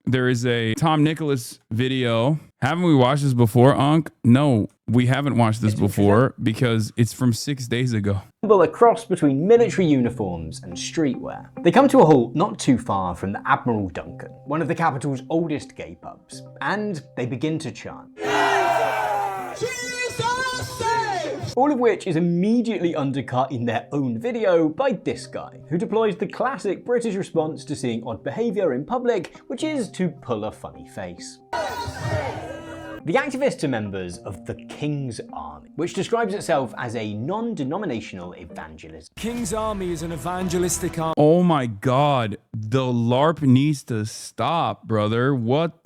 There is a Tom Nicholas video. Haven't we watched this before, Unc? No, we haven't watched this before because it's from 6 days ago. A cross between military uniforms and streetwear. They come to a halt not too far from the Admiral Duncan, one of the capital's oldest gay pubs, and they begin to chant. All of which is immediately undercut in their own video by this guy, who deploys the classic British response to seeing odd behaviour in public, which is to pull a funny face. The activists are members of the King's Army, which describes itself as a non-denominational evangelism. King's Army is an evangelistic army. Oh my God, the LARP needs to stop, brother. What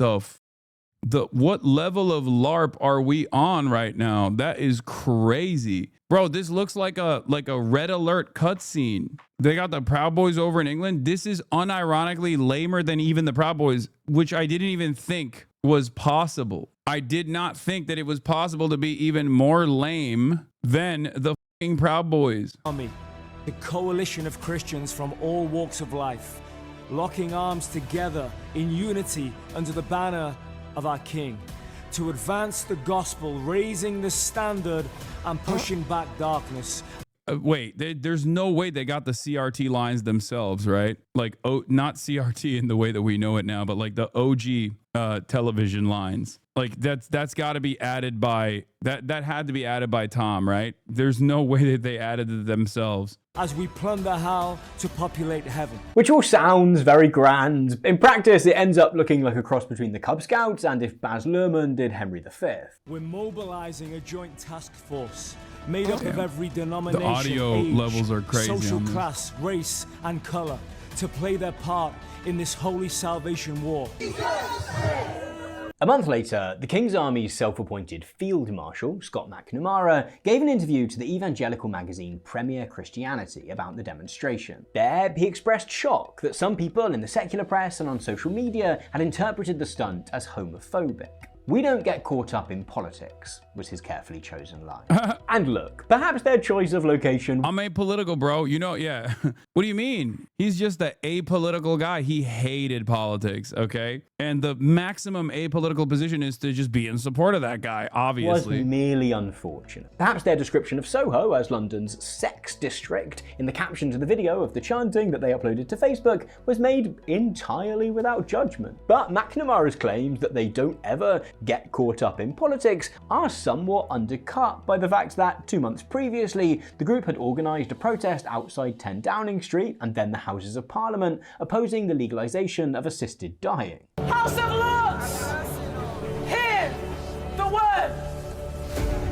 what level of LARP are we on right now? That is crazy. Bro, this looks like a Red Alert cutscene. They got the Proud Boys over in England. This is unironically lamer than even the Proud Boys, which I didn't even think was possible. I did not think that it was possible to be even more lame than the fucking Proud Boys. Army, a coalition of Christians from all walks of life, locking arms together in unity under the banner of our King, to advance the gospel, raising the standard and pushing back darkness. Wait, there's no way they got the CRT lines themselves, right? Like, not CRT in the way that we know it now, but like the OG television lines. Like that's got to be added by that had to be added by Tom, right? There's no way that they added it themselves. As we plunder hell to populate heaven. Which all sounds very grand. In practice, it ends up looking like a cross between the Cub Scouts and if Baz Luhrmann did Henry V. We're mobilizing a joint task force made up of every denomination, the audio age, levels are crazy, social class, race, and color to play their part in this holy salvation war. A month later, the King's Army's self-appointed Field Marshal, Scott McNamara, gave an interview to the evangelical magazine Premier Christianity about the demonstration. There, he expressed shock that some people in the secular press and on social media had interpreted the stunt as homophobic. "We don't get caught up in politics," was his carefully chosen line. And look, perhaps their choice of location... I'm apolitical, bro. You know, yeah. What do you mean? He's just the apolitical guy. He hated politics, okay? And the maximum apolitical position is to just be in support of that guy, obviously. Was merely unfortunate. Perhaps their description of Soho as London's sex district in the caption to the video of the chanting that they uploaded to Facebook was made entirely without judgment. But McNamara's claims that they don't ever get caught up in politics are somewhat undercut by the fact that 2 months previously, the group had organised a protest outside 10 Downing Street and then the Houses of Parliament opposing the legalisation of assisted dying. House of Lords! Hear the word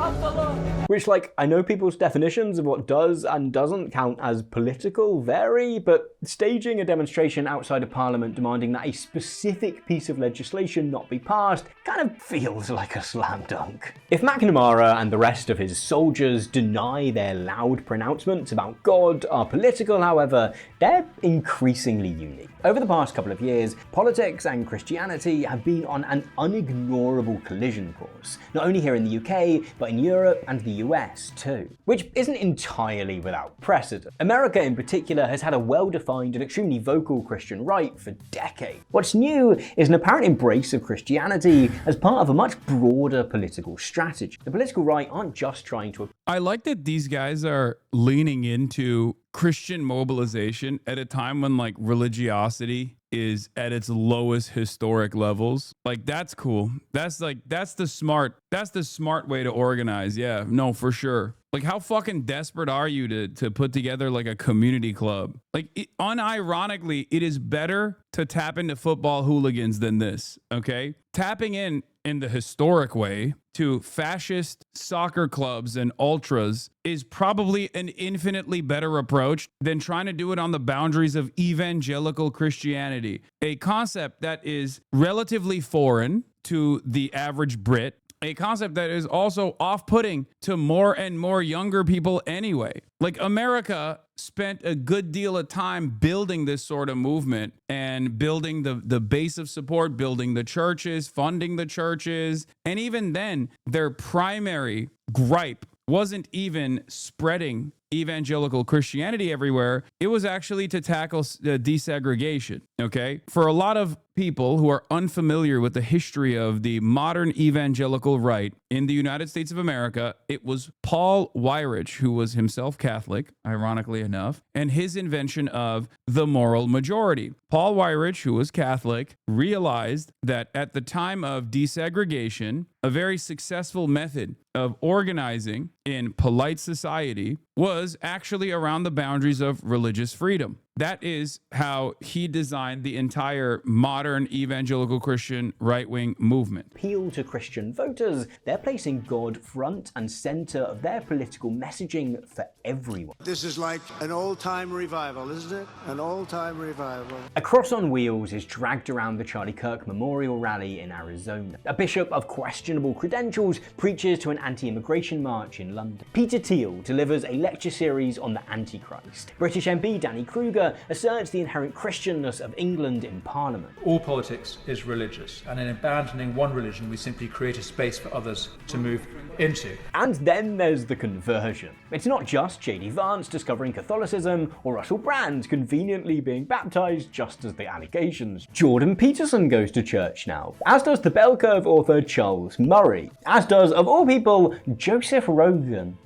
of the Lord! Which, like, I know people's definitions of what does and doesn't count as political vary, but staging a demonstration outside of Parliament demanding that a specific piece of legislation not be passed kind of feels like a slam dunk. If McNamara and the rest of his soldiers deny their loud pronouncements about God are political, however, they're increasingly unique. Over the past couple of years, politics and Christianity have been on an unignorable collision course, not only here in the UK, but in Europe and the US too. Which isn't entirely without precedent. America in particular has had a well-defined and extremely vocal Christian right for decades. What's new is an apparent embrace of Christianity as part of a much broader political strategy. The political right aren't just trying to... I like that these guys are leaning into Christian mobilization at a time when like religiosity is at its lowest historic levels. Like, that's cool. That's the smart way to organize. Yeah, no, for sure. Like, how fucking desperate are you to put together like a community club? Like, unironically, it is better to tap into football hooligans than this, okay? Tapping in the historic way to fascist soccer clubs and ultras is probably an infinitely better approach than trying to do it on the boundaries of evangelical Christianity, a concept that is relatively foreign to the average Brit, a concept that is also off-putting to more and more younger people anyway. Like, America spent a good deal of time building this sort of movement and building the base of support, building the churches, funding the churches. And even then, their primary gripe wasn't even spreading evangelical Christianity everywhere. It was actually to tackle desegregation, okay? For a lot of people who are unfamiliar with the history of the modern evangelical right in the United States of America, it was Paul Weyrich, who was himself Catholic, ironically enough, and his invention of the moral majority. Paul Weyrich, who was Catholic, realized that at the time of desegregation, a very successful method of organizing in polite society was actually around the boundaries of religious freedom. That is how he designed the entire modern evangelical Christian right-wing movement. Appeal to Christian voters, they're placing God front and center of their political messaging for everyone. This is like an old-time revival, isn't it? An old-time revival. A cross on wheels is dragged around the Charlie Kirk Memorial Rally in Arizona. A bishop of questionable credentials preaches to an anti-immigration march in London. Peter Thiel delivers a lecture series on the Antichrist. British MP Danny Kruger asserts the inherent Christianness of England in Parliament. All politics is religious, and in abandoning one religion, we simply create a space for others to move into. And then there's the conversion. It's not just J.D. Vance discovering Catholicism or Russell Brand conveniently being baptized just as the allegations. Jordan Peterson goes to church now, as does the bell curve author Charles Murray, as does, of all people, Joseph Rogan.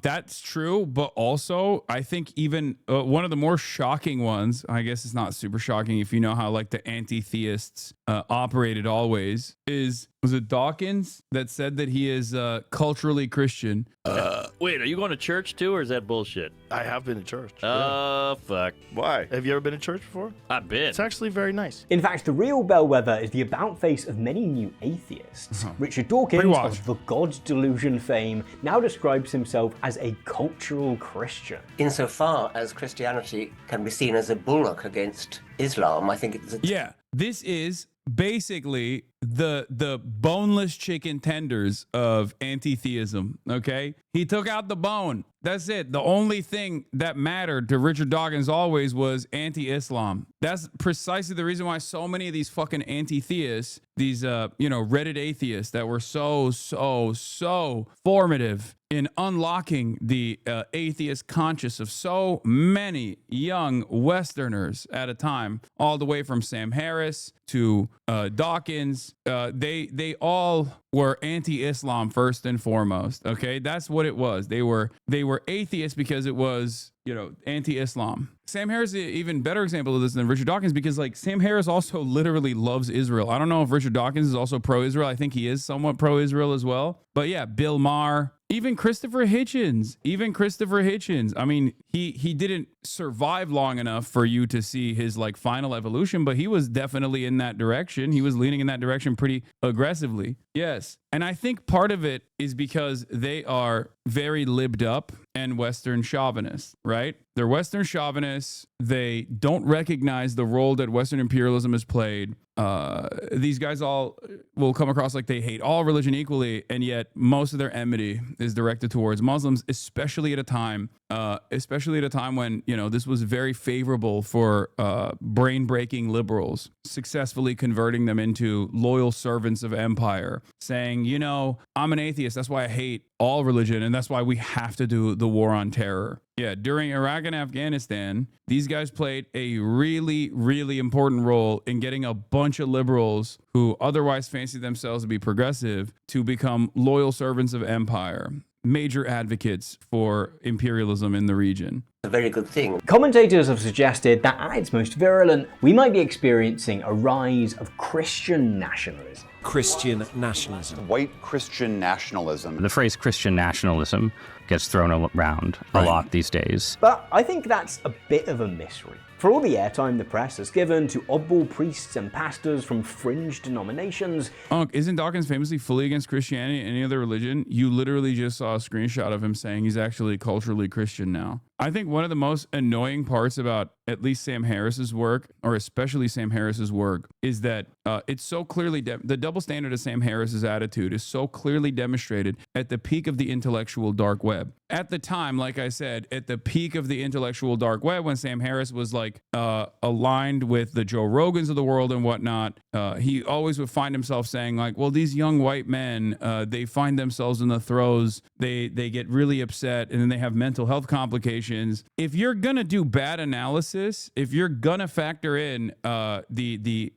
That's true, but also I think even one of the more shocking ones, I guess it's not super shocking if you know how like the anti-theists operated always, was it Dawkins that said that he is culturally Christian? Wait, are you going to church too, or is that bullshit? I have been to church. Fuck. Why? Have you ever been to church before? I've been. It's actually very nice. In fact, the real bellwether is the about-face of many new atheists. Richard Dawkins, of the God Delusion fame, now describes himself as a cultural Christian. Insofar as Christianity can be seen as a bulwark against Islam, I think it's... Yeah, this is basically the boneless chicken tenders of anti-theism, okay? He took out the bone. That's it. The only thing that mattered to Richard Dawkins always was anti-Islam. That's precisely the reason why so many of these fucking anti-theists, these, Reddit atheists that were so formative in unlocking the atheist conscience of so many young Westerners at a time, all the way from Sam Harris to Dawkins. They all were anti-Islam first and foremost. Okay, that's what it was. They were atheists because it was anti-Islam. Sam Harris is an even better example of this than Richard Dawkins, because like Sam Harris also literally loves Israel. I don't know if Richard Dawkins is also pro-Israel. I think he is somewhat pro-Israel as well. But yeah, Bill Maher, even Christopher Hitchens. I mean, he didn't survive long enough for you to see his like final evolution, but he was definitely in that direction. He was leaning in that direction pretty aggressively. Yes. And I think part of it is because they are very libbed up and Western chauvinists, right? They're Western chauvinists. They don't recognize the role that Western imperialism has played. These guys all will come across like they hate all religion equally, and yet most of their enmity is directed towards Muslims, especially at a time when, this was very favorable for brain-breaking liberals, successfully converting them into loyal servants of empire, saying, I'm an atheist, that's why I hate all religion, and that's why we have to do the war on terror. Yeah, during Iraq and Afghanistan, these guys played a really, really important role in getting a bunch of liberals who otherwise fancy themselves to be progressive to become loyal servants of empire, major advocates for imperialism in the region. A very good thing. Commentators have suggested that at its most virulent, we might be experiencing a rise of Christian nationalism. Christian nationalism. White Christian nationalism. The phrase Christian nationalism gets thrown around a lot these days. But I think that's a bit of a misread. For all the airtime the press has given to oddball priests and pastors from fringe denominations. Isn't Dawkins famously fully against Christianity and any other religion? You literally just saw a screenshot of him saying he's actually culturally Christian now. I think one of the most annoying parts about at least Sam Harris's work, or especially Sam Harris's work, is that it's so clearly, the double standard of Sam Harris's attitude is so clearly demonstrated at the peak of the intellectual dark web. at the time, like I said, at the peak of the intellectual dark web, when Sam Harris was like aligned with the Joe Rogans of the world and whatnot, he always would find himself saying like, well, these young white men, they find themselves in the throes, they get really upset, and then they have mental health complications. If you're gonna do bad analysis, if you're gonna factor in the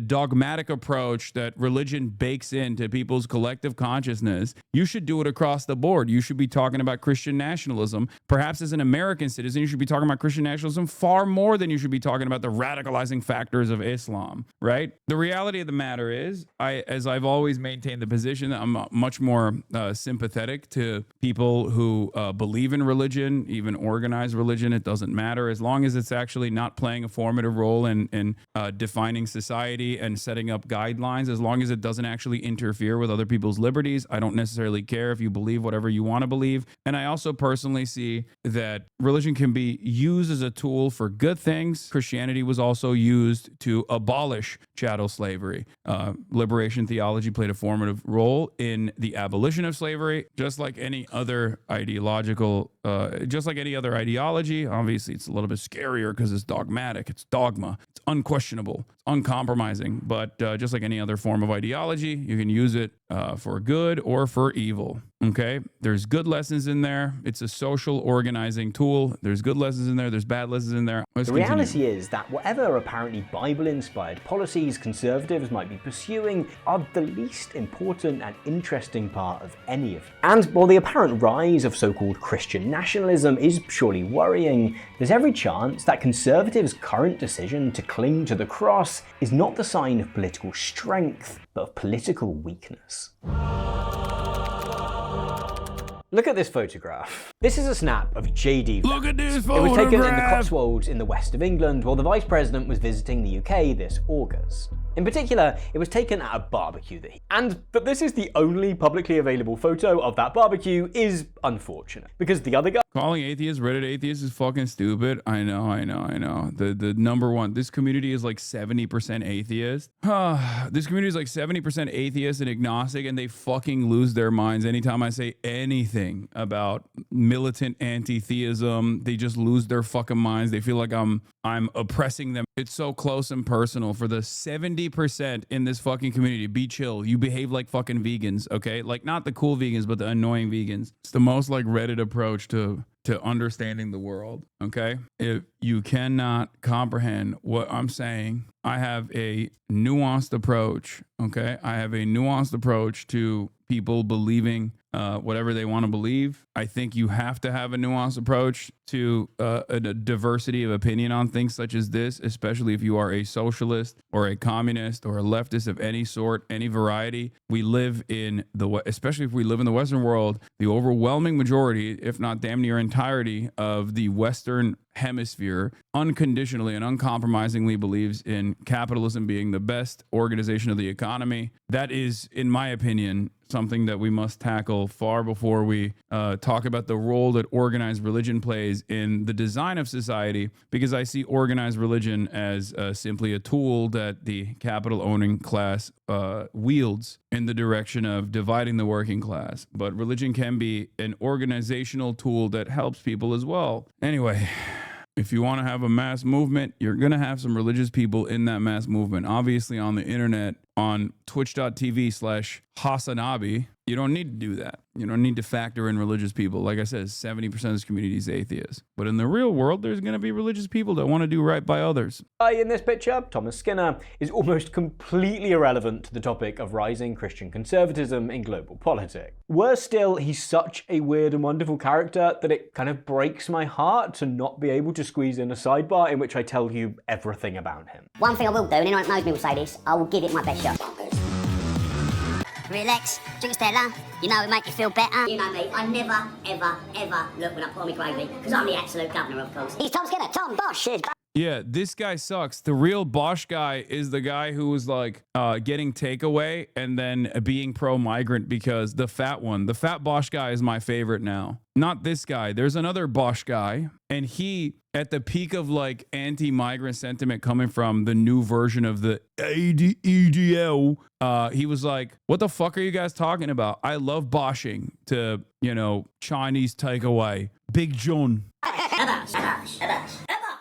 dogmatic approach that religion bakes into people's collective consciousness, you should do it across the board. You should be talking about Christian nationalism. Perhaps as an American citizen, you should be talking about Christian nationalism far more than you should be talking about the radicalizing factors of Islam, right? The reality of the matter is, as I've always maintained the position, that I'm much more sympathetic to people who believe in religion, even organized religion. It doesn't matter as long as it's actually not playing a formative role in defining society and setting up guidelines. As long as it doesn't actually interfere with other people's liberties, I don't necessarily care if you believe whatever you want to believe. And I also personally see that religion can be used as a tool for good things. Christianity was also used to abolish chattel slavery. Liberation theology played a formative role in the abolition of slavery, just like any other ideology. Obviously, it's a little bit scarier because it's dogmatic, it's dogma, it's unquestionable, it's uncompromising. But just like any other form of ideology, you can use it for good or for evil. Okay, there's good lessons in there. It's a social organizing tool. There's good lessons in there. There's bad lessons in there. The reality is that whatever apparently Bible-inspired policies conservatives might be pursuing are the least important and interesting part of any of them. And while the apparent rise of so-called Christian nationalism is surely worrying, there's every chance that conservatives' current decision to cling to the cross is not the sign of political strength, but of political weakness. Look at this photograph. This is a snap of JD. Look at this photograph! It was taken in the Cotswolds in the west of England while the Vice President was visiting the UK this August. In particular, it was taken at a barbecue that but this is the only publicly available photo of that barbecue is unfortunate. Because the other guy... Calling atheists, Reddit atheists is fucking stupid. I know. The number one, this community is like 70% atheist. This community is like 70% atheist and agnostic, and they fucking lose their minds anytime I say anything about militant anti-theism. They just lose their fucking minds. They feel like I'm oppressing them. It's so close and personal. For the 70% in this fucking community, be chill. You behave like fucking vegans, okay? Like not the cool vegans, but the annoying vegans. It's the most like Reddit approach to understanding the world, okay? If you cannot comprehend what I'm saying, I have a nuanced approach, okay? I have a nuanced approach to people believing whatever they want to believe. I think you have to have a nuanced approach to a diversity of opinion on things such as this, especially if you are a socialist or a communist or a leftist of any sort, any variety. We live in especially if we live in the Western world, the overwhelming majority, if not damn near entirety of the Western hemisphere unconditionally and uncompromisingly believes in capitalism being the best organization of the economy. That is, in my opinion, something that we must tackle far before we talk about the role that organized religion plays in the design of society, because I see organized religion as simply a tool that the capital-owning class wields in the direction of dividing the working class. But religion can be an organizational tool that helps people as well. Anyway, if you want to have a mass movement, you're going to have some religious people in that mass movement. Obviously, on the internet, on twitch.tv/HasanAbi, you don't need to do that. You don't need to factor in religious people. Like I said, 70% of this community is atheist. But in the real world, there's going to be religious people that want to do right by others. In this picture, Thomas Skinner, is almost completely irrelevant to the topic of rising Christian conservatism in global politics. Worse still, he's such a weird and wonderful character that it kind of breaks my heart to not be able to squeeze in a sidebar in which I tell you everything about him. One thing I will do, and anyone that knows me will say this, I will give it my best shot. Relax, drink a Stella, you know it make you feel better. You know me, I never, ever, ever look when I pour me gravy, because I'm the absolute governor, of course. He's Tom Skinner, Tom Bosch is... Yeah, this guy sucks. The real Bosch guy is the guy who was like getting takeaway and then being pro-migrant because the fat Bosch guy is my favorite now. Not this guy. There's another Bosch guy, and he at the peak of like anti-migrant sentiment coming from the new version of the EDL, he was like, what the fuck are you guys talking about? I love boshing to, you know, Chinese takeaway. Big John.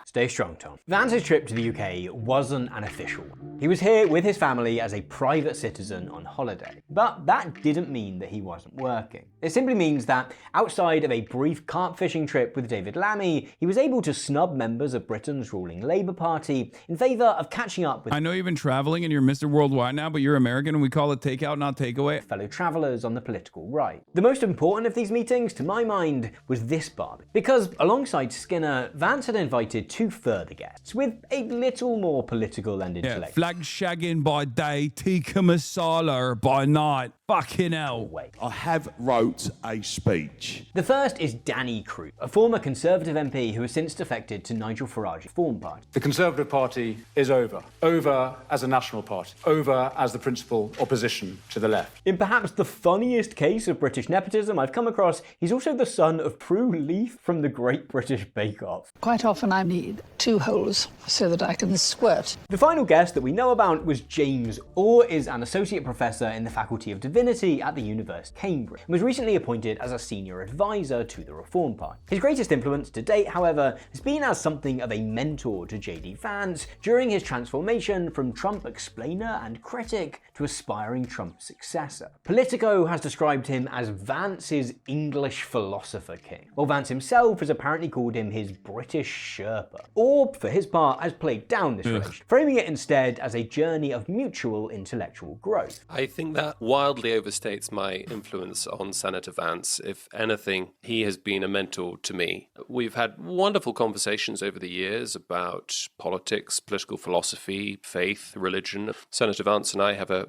Stay strong, Tom. Vance's trip to the UK wasn't an official one. He was here with his family as a private citizen on holiday. But that didn't mean that he wasn't working. It simply means that outside of a brief carp fishing trip with David Lammy, he was able to snub members of Britain's ruling Labour Party in favour of catching up with— I know you've been traveling and you're Mr. Worldwide now, but you're American and we call it takeout, not takeaway. —fellow travellers on the political right. The most important of these meetings, to my mind, was this barbecue. Because alongside Skinner, Vance had invited two further guests with a little more political and intellectual— flag shagging by day, tikka masala by night. Fucking hell. I have wrote a speech. The first is Danny Crew, a former Conservative MP who has since defected to Nigel Farage's Reform Party. The Conservative Party is over. Over as a national party. Over as the principal opposition to the left. In perhaps the funniest case of British nepotism I've come across, he's also the son of Prue Leith from the Great British Bake Off. Quite often I need 2 holes so that I can squirt. The final guest that we know about was James Orr, is an associate professor in the Faculty of Divinity at the University of Cambridge, and was recently appointed as a senior advisor to the Reform Party. His greatest influence to date, however, has been as something of a mentor to JD Vance during his transformation from Trump explainer and critic to aspiring Trump successor. Politico has described him as Vance's English philosopher king, while Vance himself has apparently called him his British Sherpa. Orr, for his part, has played down this relationship, framing it instead as a journey of mutual intellectual growth. I think that wildly overstates my influence on Senator Vance. If anything, he has been a mentor to me. We've had wonderful conversations over the years about politics, political philosophy, faith, religion. Senator Vance and I have a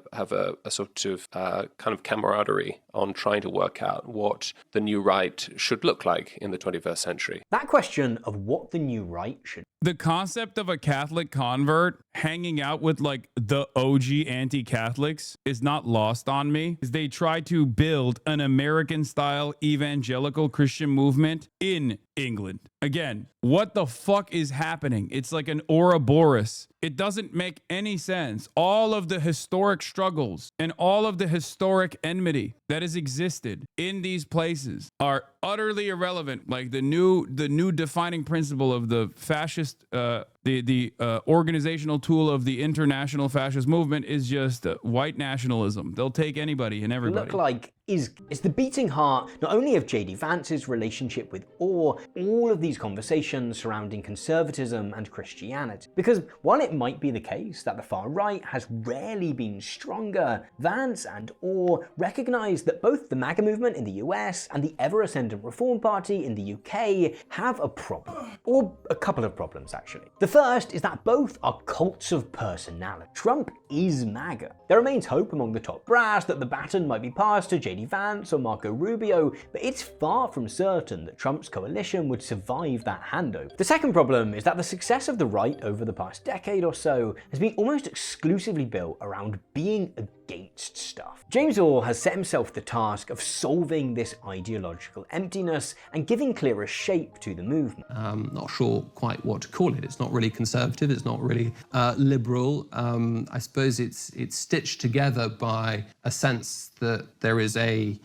sort of kind of camaraderie on trying to work out what the new right should look like in the 21st century. That question of what the new right should— the concept of a Catholic convert hanging out with like the OG anti-Catholics is not lost on me. They try to build an American-style evangelical Christian movement in England. Again, what the fuck is happening? It's like an Ouroboros. It doesn't make any sense. All of the historic struggles and all of the historic enmity that has existed in these places are utterly irrelevant. Like the new defining principle of the fascist, the organizational tool of the international fascist movement is just white nationalism. They'll take anybody and everybody. Look like is the beating heart not only of JD Vance's relationship with Orr, all of these conversations surrounding conservatism and Christianity. Because while it might be the case that the far right has rarely been stronger, Vance and Orr recognize that both the MAGA movement in the US and the ever-ascendant Reform Party in the UK have a problem. Or a couple of problems, actually. The first is that both are cults of personality. Trump is MAGA. There remains hope among the top brass that the baton might be passed to JD Vance or Marco Rubio, but it's far from certain that Trump's coalition would survive that handover. The second problem is that the success of the right over the past decade or so has been almost exclusively built around being against stuff. James Orr has set himself the task of solving this ideological emptiness and giving clearer shape to the movement. Not sure quite what to call it. It's not really conservative. It's not really liberal. I suppose it's stitched together by a sense that there is an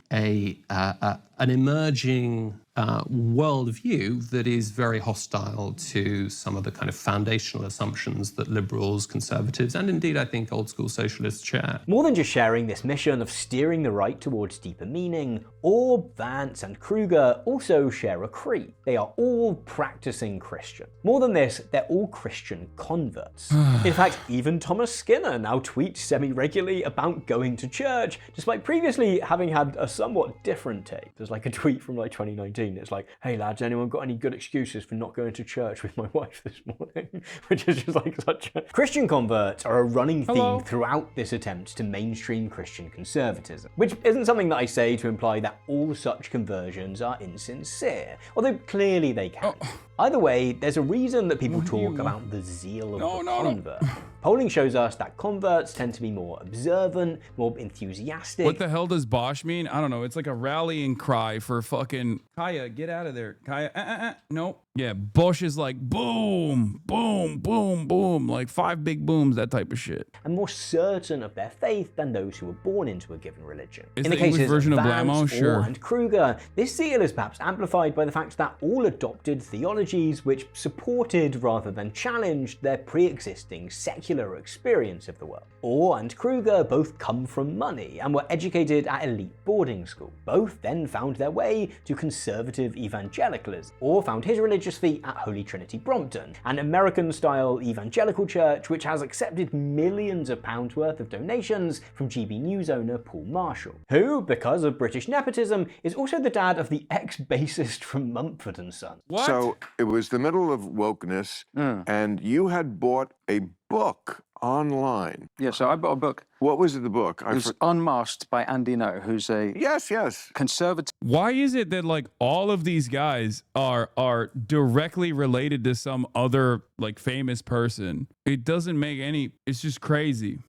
emerging worldview that is very hostile to some of the kind of foundational assumptions that liberals, conservatives, and indeed I think old school socialists share. More than just sharing this mission of steering the right towards deeper meaning, Orr, Vance, and Kruger also share a creed. They are all practicing Christian. More than this, they're all Christian converts. In fact, even Thomas Skinner now tweets semi-regularly about going to church, despite previously having had a somewhat different take. There's like a tweet from like 2019. It's like, hey lads, anyone got any good excuses for not going to church with my wife this morning? Which is just like such a... Christian converts are a running theme throughout this attempt to mainstream Christian conservatism, which isn't something that I say to imply that all such conversions are insincere, although clearly they can. Either way, there's a reason that people talk about the zeal of the convert. Polling shows us that converts tend to be more observant, more enthusiastic. What the hell does Bosch mean? I don't know. It's like a rallying cry for fucking Kaya, get out of there. Kaya, nope. Yeah, Bush is like boom, boom, boom, boom, like 5 big booms, that type of shit. And more certain of their faith than those who were born into a given religion. Is In the the English cases version of Vance, Blammo? Orr, Sure. and Kruger, this zeal is perhaps amplified by the fact that all adopted theologies which supported rather than challenged their pre-existing secular experience of the world. Orr and Kruger both come from money and were educated at elite boarding school. Both then found their way to conservative evangelicalism. Orr found his religious feet at Holy Trinity Brompton, an American-style evangelical church which has accepted millions of pounds worth of donations from GB News owner Paul Marshall, who, because of British nepotism, is also the dad of the ex-bassist from Mumford & Sons. What? So it was the middle of wokeness, and you had bought a book online. Yeah, so I bought a book. What was the book? It was Unmasked by Andy No, who's a yes conservative. Why is it that like all of these guys are directly related to some other like famous person? It doesn't make any, it's just crazy.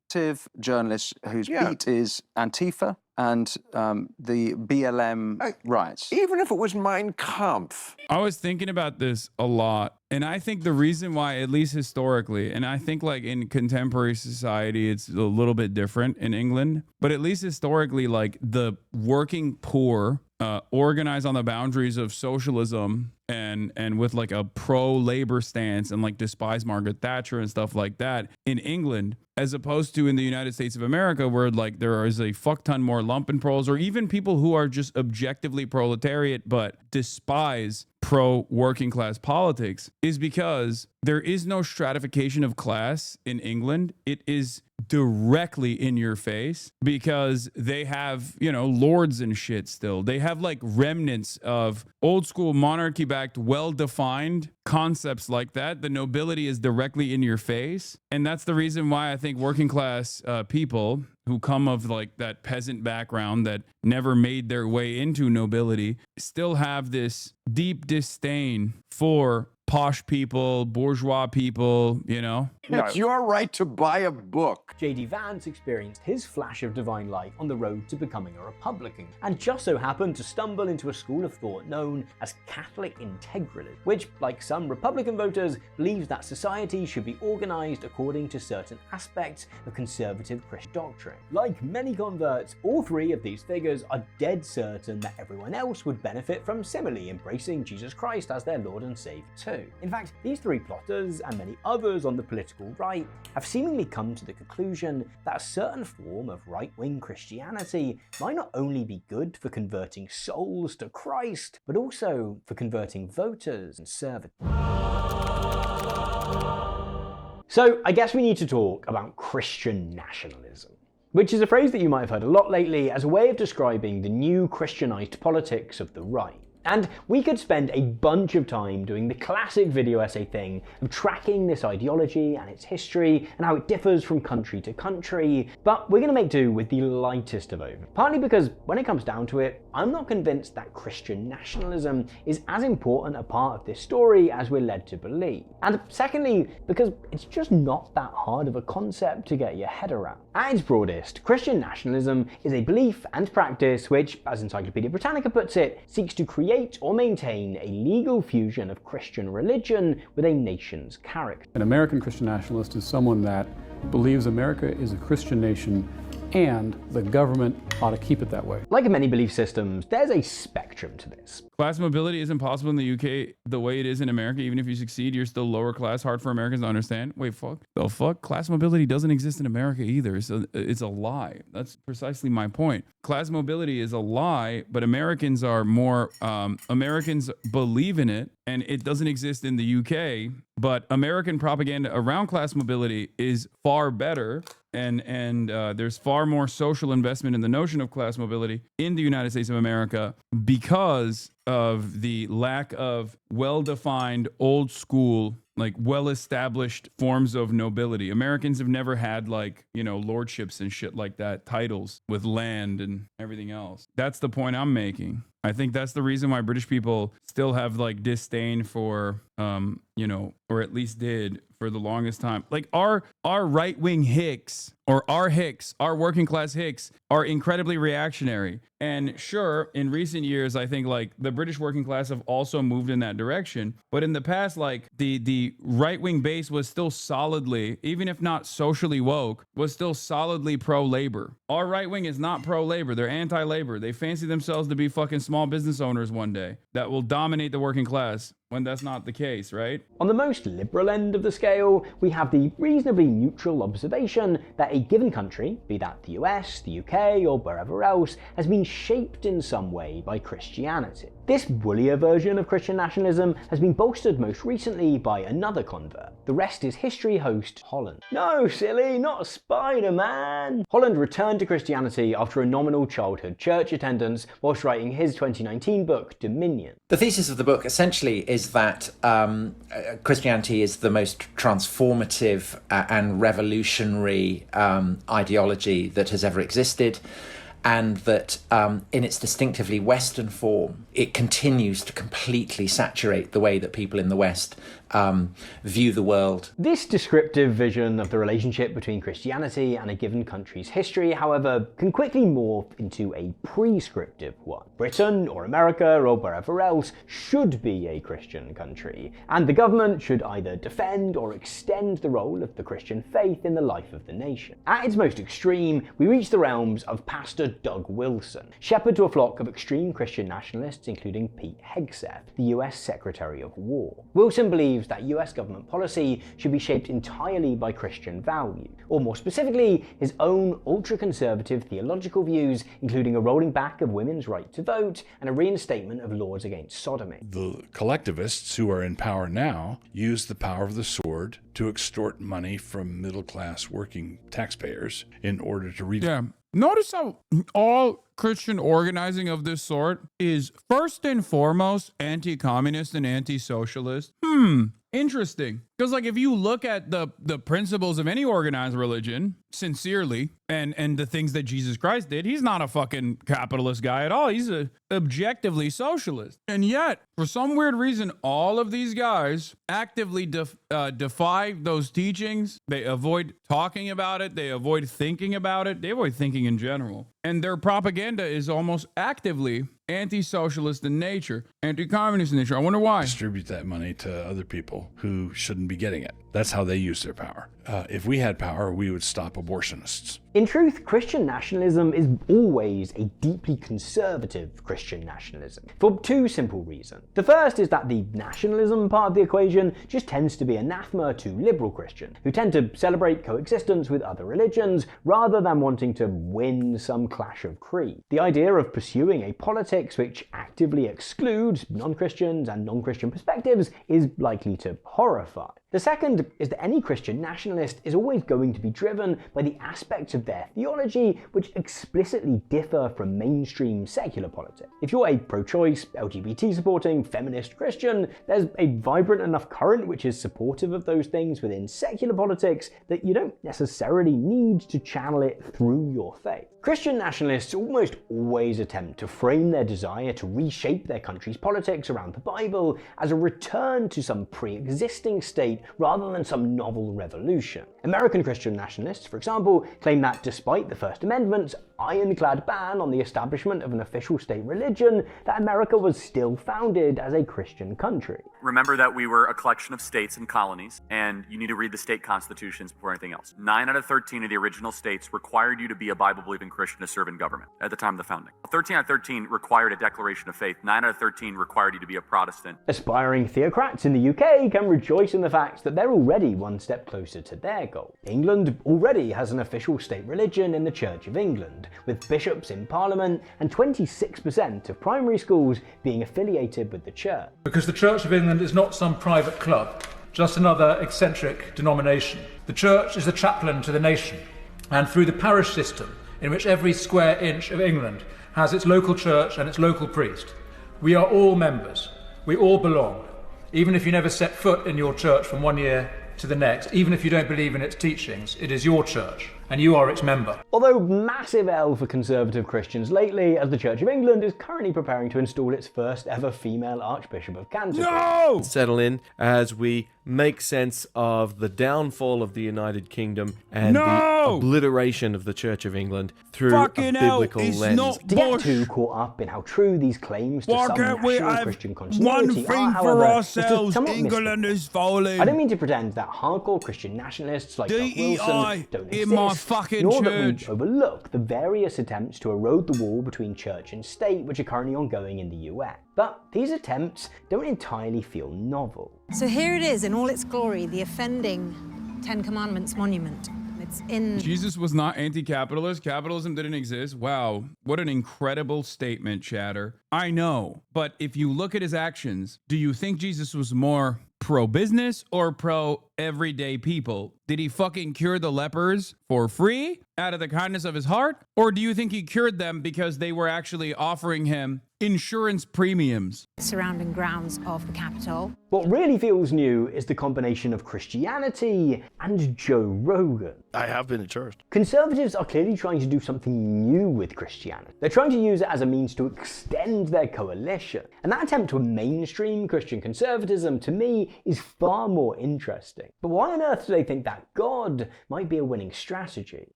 Journalist whose beat is Antifa and the BLM riots. Even if it was Mein Kampf. I was thinking about this a lot, and I think the reason why, at least historically, and I think like in contemporary society, it's a little bit different in England, but at least historically, like the working poor organized on the boundaries of socialism and with like a pro-labor stance and like despise Margaret Thatcher and stuff like that in England, as opposed to in the United States of America, where like there is a fuck ton more lumpen proles, or even people who are just objectively proletariat but despise pro-working class politics, is because there is no stratification of class in England. It is directly in your face because they have, you know, lords and shit still. They have like remnants of old school monarchy backed, well-defined concepts like that. The nobility is directly in your face. And that's the reason why I think working class people who come of like that peasant background that never made their way into nobility still have this deep disdain for posh people, bourgeois people, you know? It's your right to buy a book. J.D. Vance experienced his flash of divine light on the road to becoming a Republican, and just so happened to stumble into a school of thought known as Catholic integralism, which, like some Republican voters, believes that society should be organized according to certain aspects of conservative Christian doctrine. Like many converts, all three of these figures are dead certain that everyone else would benefit from similarly embracing Jesus Christ as their Lord and Savior too. In fact, these three plotters, and many others on the political right, have seemingly come to the conclusion that a certain form of right-wing Christianity might not only be good for converting souls to Christ, but also for converting voters and servants. So I guess we need to talk about Christian nationalism, which is a phrase that you might have heard a lot lately as a way of describing the new Christianized politics of the right. And we could spend a bunch of time doing the classic video essay thing of tracking this ideology and its history and how it differs from country to country, but we're going to make do with the lightest of over. Partly because when it comes down to it, I'm not convinced that Christian nationalism is as important a part of this story as we're led to believe. And secondly, because it's just not that hard of a concept to get your head around. At its broadest, Christian nationalism is a belief and practice which, as Encyclopedia Britannica puts it, seeks to create or maintain a legal fusion of Christian religion with a nation's character. An American Christian nationalist is someone that believes America is a Christian nation and the government ought to keep it that way. Like in many belief systems, there's a spectrum to this. Class mobility isn't possible in the UK the way it is in America. Even if you succeed, you're still lower class. Hard for Americans to understand. Wait, fuck? The fuck? Class mobility doesn't exist in America either. So it's a lie. That's precisely my point. Class mobility is a lie, but Americans are more, Americans believe in it, and it doesn't exist in the UK. But American propaganda around class mobility is far better. And there's far more social investment in the notion of class mobility in the United States of America because of the lack of well-defined, old school, like well-established forms of nobility. Americans have never had like, you know, lordships and shit like that, titles with land and everything else. That's the point I'm making. I think that's the reason why British people still have like disdain for or at least did for the longest time. Like our right-wing hicks, or our working class hicks, are incredibly reactionary. And sure, in recent years, I think like the British working class have also moved in that direction. But in the past, like the right-wing base was still solidly, even if not socially woke, was still solidly pro-labor. Our right-wing is not pro-labor. They're anti-labor. They fancy themselves to be fucking small business owners one day that will dominate the working class, when that's not the case, right? On the most liberal end of the scale, we have the reasonably neutral observation that a given country, be that the US, the UK, or wherever else, has been shaped in some way by Christianity. This woollier version of Christian nationalism has been bolstered most recently by another convert, the Rest is History host Holland. No, silly, not Spider-Man! Holland returned to Christianity after a nominal childhood church attendance whilst writing his 2019 book, Dominion. The thesis of the book essentially is that Christianity is the most transformative and revolutionary ideology that has ever existed, and that in its distinctively Western form, it continues to completely saturate the way that people in the West view the world. This descriptive vision of the relationship between Christianity and a given country's history, however, can quickly morph into a prescriptive one. Britain, or America, or wherever else, should be a Christian country, and the government should either defend or extend the role of the Christian faith in the life of the nation. At its most extreme, we reach the realms of Pastor Doug Wilson, shepherd to a flock of extreme Christian nationalists, including Pete Hegseth, the US Secretary of War. Wilson believes that US government policy should be shaped entirely by Christian value, or more specifically, his own ultra-conservative theological views, including a rolling back of women's right to vote and a reinstatement of laws against sodomy. The collectivists who are in power now use the power of the sword to extort money from middle-class working taxpayers in order to Notice how all Christian organizing of this sort is first and foremost anti-communist and anti-socialist. Interesting. Because like if you look at the principles of any organized religion, sincerely, and the things that Jesus Christ did, he's not a fucking capitalist guy at all. He's a objectively socialist. And yet, for some weird reason, all of these guys actively defy those teachings. They avoid talking about it. They avoid thinking about it. They avoid thinking in general. And their propaganda is almost actively anti-socialist in nature, anti-communist in nature. I wonder why. Distribute that money to other people who shouldn't be getting it. That's how they use their power. If we had power, we would stop abortionists. In truth, Christian nationalism is always a deeply conservative Christian nationalism, for two simple reasons. The first is that the nationalism part of the equation just tends to be anathema to liberal Christians, who tend to celebrate coexistence with other religions rather than wanting to win some clash of creed. The idea of pursuing a politics which actively excludes non-Christians and non-Christian perspectives is likely to horrify. The second is that any Christian nationalist is always going to be driven by the aspects of their theology which explicitly differ from mainstream secular politics. If you're a pro-choice, LGBT-supporting, feminist Christian, there's a vibrant enough current which is supportive of those things within secular politics that you don't necessarily need to channel it through your faith. Christian nationalists almost always attempt to frame their desire to reshape their country's politics around the Bible as a return to some pre-existing state rather than some novel revolution. American Christian nationalists, for example, claim that despite the First Amendment's ironclad ban on the establishment of an official state religion, that America was still founded as a Christian country. Remember that we were a collection of states and colonies, and you need to read the state constitutions before anything else. 9 out of 13 of the original states required you to be a Bible-believing Christian to serve in government at the time of the founding. 13 out of 13 required a declaration of faith. 9 out of 13 required you to be a Protestant. Aspiring theocrats in the UK can rejoice in the fact that they're already one step closer to their goal. England already has an official state religion in the Church of England, with bishops in Parliament and 26% of primary schools being affiliated with the church. Because the Church of England is not some private club, just another eccentric denomination. The Church is the chaplain to the nation, and through the parish system, in which every square inch of England has its local church and its local priest, we are all members. We all belong. Even if you never set foot in your church from one year to the next, even if you don't believe in its teachings, it is your church. and you are its member. Although massive L for conservative Christians lately, as the Church of England is currently preparing to install its first ever female Archbishop of Canterbury. No! Settle in as we make sense of the downfall of the United Kingdom and the obliteration of the Church of England through a biblical lens. To get too caught up in how true these claims to some national Christian continuity are, however, is just somewhat England mystical. is falling. I don't mean to pretend that hardcore Christian nationalists like Doug Wilson don't in my exist, fucking nor church. that we overlook the various attempts to erode the wall between church and state which are currently ongoing in the US. But these attempts don't entirely feel novel. So here it is in all its glory, the offending Ten Commandments monument. It's in... Jesus was not anti-capitalist. Capitalism didn't exist. Wow, what an incredible statement, Chatter. I know, but if you look at his actions, do you think Jesus was more pro-business or pro-everyday people? Did he fucking cure the lepers for free out of the kindness of his heart? Or do you think he cured them because they were actually offering him insurance premiums? Surrounding grounds of the Capitol. What really feels new is the combination of Christianity and Joe Rogan. I have been to church. Conservatives are clearly trying to do something new with Christianity. They're trying to use it as a means to extend their coalition. And that attempt to mainstream Christian conservatism, to me, is far more interesting. But why on earth do they think that God might be a winning strategy?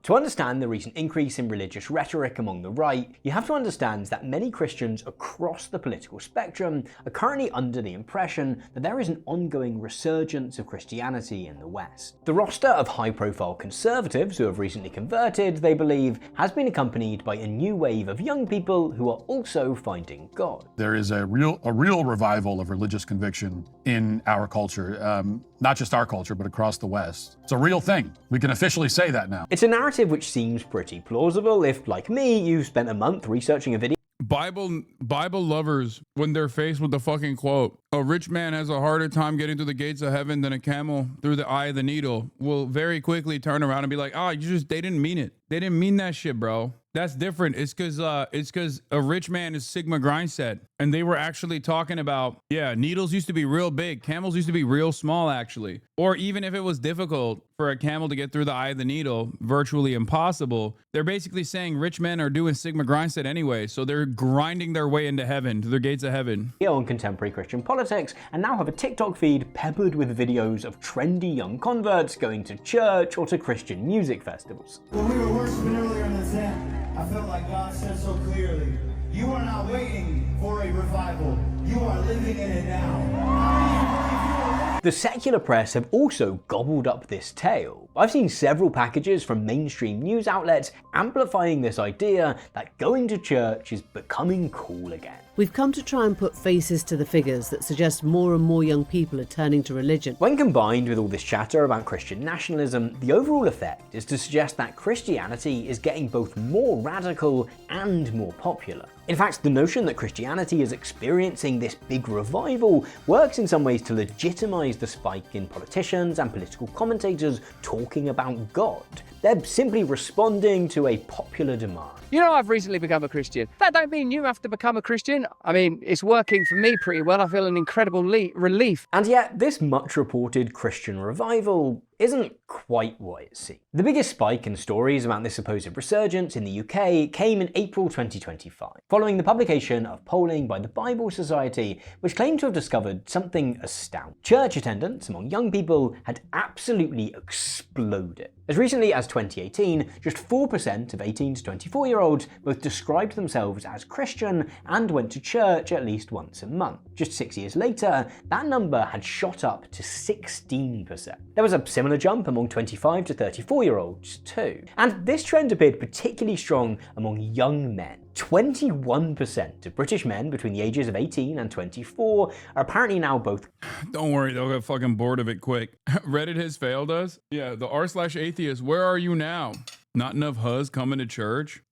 To understand the recent increase in religious rhetoric among the right, you have to understand that many Christians across the political spectrum are currently under the impression that there is an ongoing resurgence of Christianity in the West. The roster of high-profile conservatives who have recently converted, they believe, has been accompanied by a new wave of young people who are also finding God. There is a real revival of religious conviction in our culture, not just our culture, but across the West. It's a real thing. We can officially say that now. It's a narrative which seems pretty plausible if, like me, you spent a month researching a video. Bible lovers, when they're faced with the fucking quote, a rich man has a harder time getting through the gates of heaven than a camel through the eye of the needle, will very quickly turn around and be like, they didn't mean it. They didn't mean that shit, bro. That's different. It's because a rich man is Sigma Grindset, and they were actually talking about, needles used to be real big, camels used to be real small, actually. Or even if it was difficult for a camel to get through the eye of the needle, virtually impossible, they're basically saying rich men are doing Sigma Grindset anyway, so they're grinding their way into heaven, to the gates of heaven. On contemporary Christian politics, and now have a TikTok feed peppered with videos of trendy young converts going to church or to Christian music festivals. When we were worshiping earlier in the tent, I felt like God said so clearly, you are not waiting for a revival, you are living in it now. The secular press have also gobbled up this tale. I've seen several packages from mainstream news outlets amplifying this idea that going to church is becoming cool again. We've come to try and put faces to the figures that suggest more and more young people are turning to religion. When combined with all this chatter about Christian nationalism, the overall effect is to suggest that Christianity is getting both more radical and more popular. In fact, the notion that Christianity is experiencing this big revival works in some ways to legitimize the spike in politicians and political commentators talking about God. They're simply responding to a popular demand. You know, I've recently become a Christian. That don't mean you have to become a Christian. I mean, it's working for me pretty well. I feel an incredible relief. And yet, this much reported Christian revival isn't quite what it seems. The biggest spike in stories about this supposed resurgence in the UK came in April 2025, following the publication of polling by the Bible Society, which claimed to have discovered something astounding. Church attendance among young people had absolutely exploded. As recently as 2018, just 4% of 18 to 24-year-olds both described themselves as Christian and went to church at least once a month. Just 6 years later, that number had shot up to 16%. There was a similar jump among 25 to 34-year-olds too. And this trend appeared particularly strong among young men. 21% of British men between the ages of 18 and 24 are apparently now both... Don't worry, they'll get fucking bored of it quick. Reddit has failed us? Yeah, the r/atheist, where are you now? Not enough huz coming to church?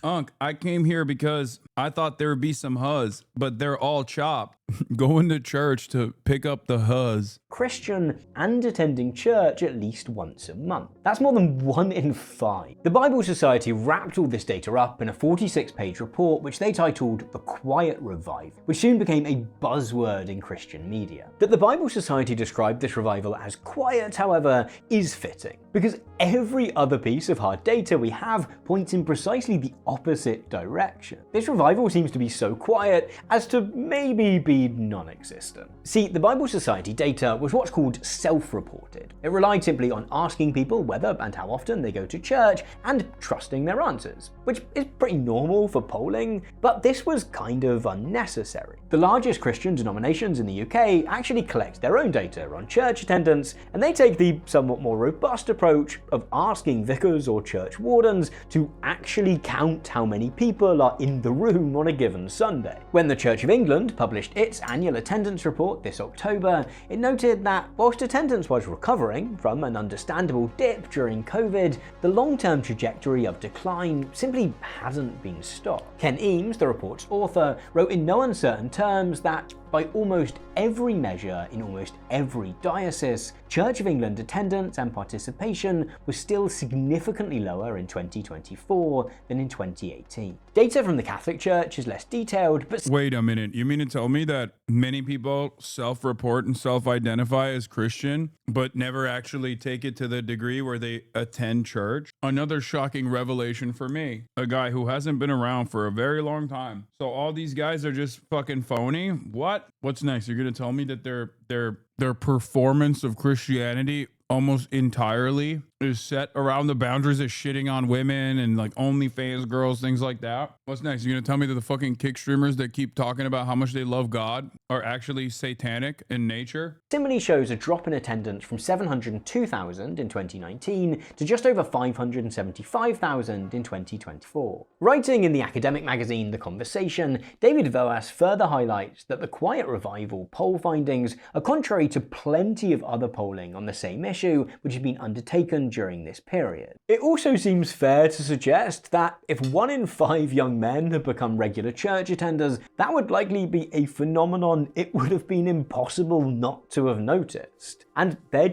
Unc, I came here because I thought there would be some huz, but they're all chopped. going to church to pick up the huzz. Christian and attending church at least once a month. That's more than 1 in 5. The Bible Society wrapped all this data up in a 46-page report which they titled The Quiet Revival, which soon became a buzzword in Christian media. That the Bible Society described this revival as quiet, however, is fitting, because every other piece of hard data we have points in precisely the opposite direction. This revival seems to be so quiet as to maybe be non-existent. See, the Bible Society data was what's called self-reported. It relied simply on asking people whether and how often they go to church and trusting their answers, which is pretty normal for polling, but this was kind of unnecessary. The largest Christian denominations in the UK actually collect their own data on church attendance, and they take the somewhat more robust approach of asking vicars or church wardens to actually count how many people are in the room on a given Sunday. When the Church of England published its annual attendance report this October, it noted that whilst attendance was recovering from an understandable dip during COVID, the long-term trajectory of decline simply hasn't been stopped. Ken Eames, the report's author, wrote in no uncertain terms that by almost every measure in almost every diocese, Church of England attendance and participation was still significantly lower in 2024 than in 2018. Data from the Catholic Church is less detailed, but... Wait a minute, you mean to tell me that many people self-report and self-identify as Christian, but never actually take it to the degree where they attend church? Another shocking revelation for me, a guy who hasn't been around for a very long time. So all these guys are just fucking phony? What? What's next? You're gonna tell me that their performance of Christianity almost entirely is set around the boundaries of shitting on women and like OnlyFans girls, things like that? What's next? You're gonna tell me that the fucking kick streamers that keep talking about how much they love God are actually satanic in nature? Similarly shows a drop in attendance from 702,000 in 2019 to just over 575,000 in 2024. Writing in the academic magazine The Conversation, David Voas further highlights that the Quiet Revival poll findings are contrary to plenty of other polling on the same issue which has been undertaken during this period. It also seems fair to suggest that if 1 in 5 young men have become regular church attenders, that would likely be a phenomenon it would have been impossible not to have noticed. And they're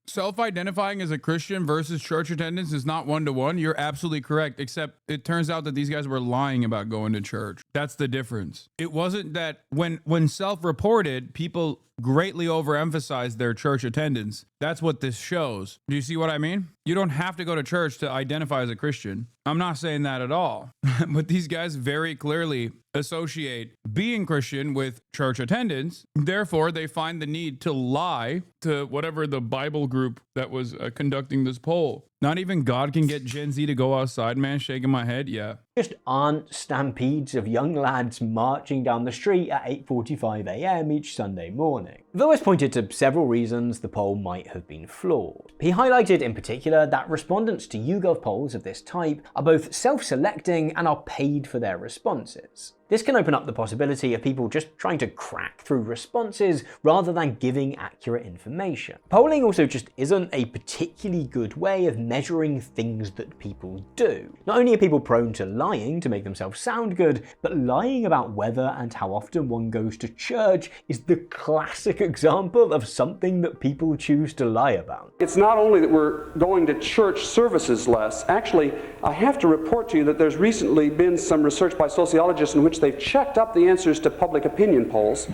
self-identifying as a Christian versus church attendance is not 1-to-1. You're absolutely correct, except it turns out that these guys were lying about going to church. That's the difference. It wasn't that when self-reported, people greatly overemphasized their church attendance. That's what this shows. Do you see what I mean? You don't have to go to church to identify as a Christian. I'm not saying that at all. But these guys very clearly associate being Christian with church attendance. Therefore, they find the need to lie to whatever the Bible group that was conducting this poll. Not even God can get Gen Z to go outside, man. Shaking my head, yeah. Just aren't stampedes of young lads marching down the street at 8:45 a.m. each Sunday morning. Voas pointed to several reasons the poll might have been flawed. He highlighted in particular that respondents to YouGov polls of this type are both self-selecting and are paid for their responses. This can open up the possibility of people just trying to crack through responses rather than giving accurate information. Polling also just isn't a particularly good way of measuring things that people do. Not only are people prone to lying to make themselves sound good, but lying about whether and how often one goes to church is the classic example of something that people choose to lie about. It's not only that we're going to church services less. Actually, I have to report to you that there's recently been some research by sociologists in which they've checked up the answers to public opinion polls.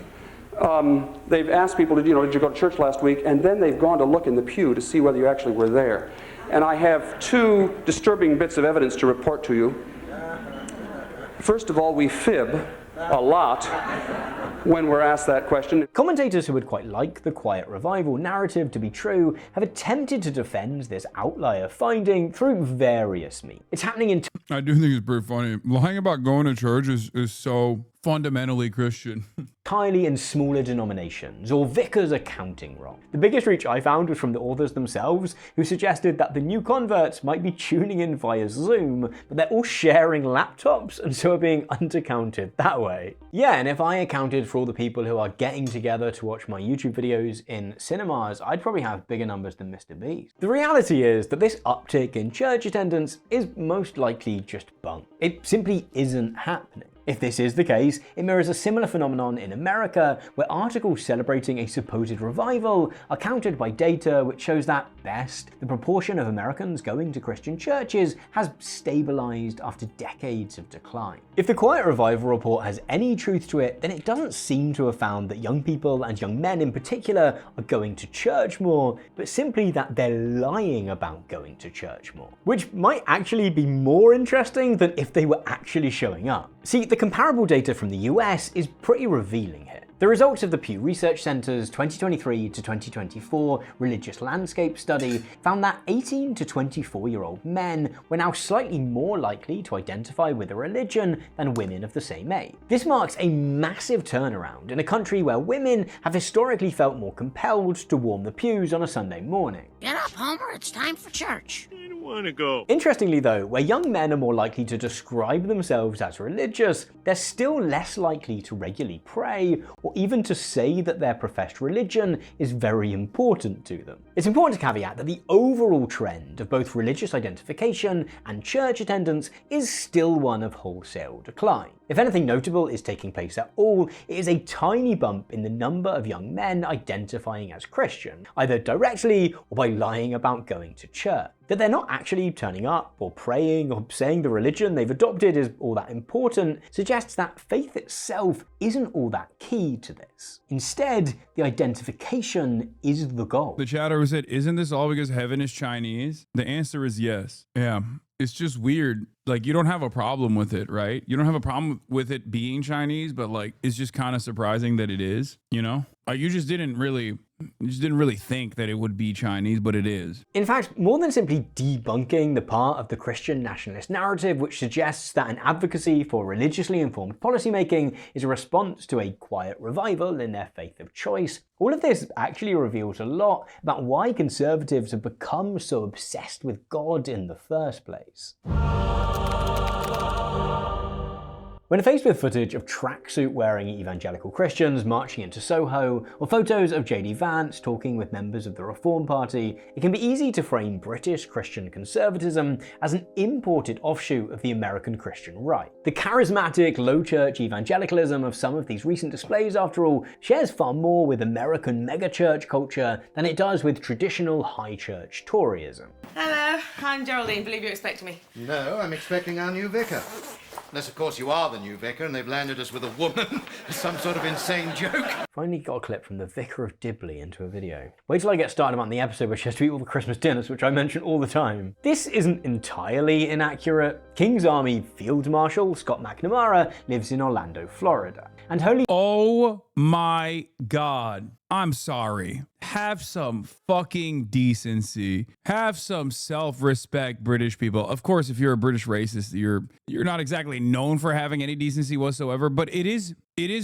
They've asked people, did you go to church last week? And then they've gone to look in the pew to see whether you actually were there. And I have 2 disturbing bits of evidence to report to you. First of all, we fib a lot when we're asked that question. Commentators who would quite like the Quiet Revival narrative to be true have attempted to defend this outlier finding through various means. It's happening in... I do think it's pretty funny. Lying about going to church is so fundamentally Christian. entirely in smaller denominations, or vicars are counting wrong. The biggest reach I found was from the authors themselves, who suggested that the new converts might be tuning in via Zoom, but they're all sharing laptops and so are being undercounted that way. Yeah, and if I accounted for all the people who are getting together to watch my YouTube videos in cinemas, I'd probably have bigger numbers than Mr. Beast. The reality is that this uptick in church attendance is most likely just bunk. It simply isn't happening. If this is the case, it mirrors a similar phenomenon in America, where articles celebrating a supposed revival are countered by data which shows that, best, the proportion of Americans going to Christian churches has stabilized after decades of decline. If the Quiet Revival report has any truth to it, then it doesn't seem to have found that young people, and young men in particular, are going to church more, but simply that they're lying about going to church more. Which might actually be more interesting than if they were actually showing up. See, the comparable data from the US is pretty revealing here. The results of the Pew Research Center's 2023 to 2024 Religious Landscape Study found that 18 to 24-year-old men were now slightly more likely to identify with a religion than women of the same age. This marks a massive turnaround in a country where women have historically felt more compelled to warm the pews on a Sunday morning. Get up, Homer, it's time for church. Want to go. Interestingly though, where young men are more likely to describe themselves as religious, they're still less likely to regularly pray or even to say that their professed religion is very important to them. It's important to caveat that the overall trend of both religious identification and church attendance is still one of wholesale decline. If anything notable is taking place at all, it is a tiny bump in the number of young men identifying as Christian, either directly or by lying about going to church. That they're not actually turning up or praying or saying the religion they've adopted is all that important suggests that faith itself isn't all that key to this. Instead, the identification is the goal. The chatter said, isn't this all because heaven is Chinese? The answer is yes. Yeah. It's just weird. Like, you don't have a problem with it, right? You don't have a problem with it being Chinese, but like, it's just kind of surprising that it is, you know? Like, you just didn't really think that it would be Chinese, but it is. In fact, more than simply debunking the part of the Christian nationalist narrative which suggests that an advocacy for religiously informed policymaking is a response to a quiet revival in their faith of choice, all of this actually reveals a lot about why conservatives have become so obsessed with God in the first place. When faced with footage of tracksuit-wearing evangelical Christians marching into Soho, or photos of J.D. Vance talking with members of the Reform Party, it can be easy to frame British Christian conservatism as an imported offshoot of the American Christian right. The charismatic, low-church evangelicalism of some of these recent displays, after all, shares far more with American megachurch culture than it does with traditional high-church Toryism. Hello, I'm Geraldine. Believe you're expecting me. No, I'm expecting our new vicar. Unless, of course, you are the new vicar and they've landed us with a woman. Some sort of insane joke. Finally got a clip from the Vicar of Dibley into a video. Wait till I get started on the episode where she has to eat all the Christmas dinners, which I mention all the time. This isn't entirely inaccurate. King's Army Field Marshal Scott McNamara lives in Orlando, Florida. And oh my God. I'm sorry. Have some fucking decency. Have some self-respect, British people. Of course, if you're a British racist, you're not exactly known for having any decency whatsoever, but it is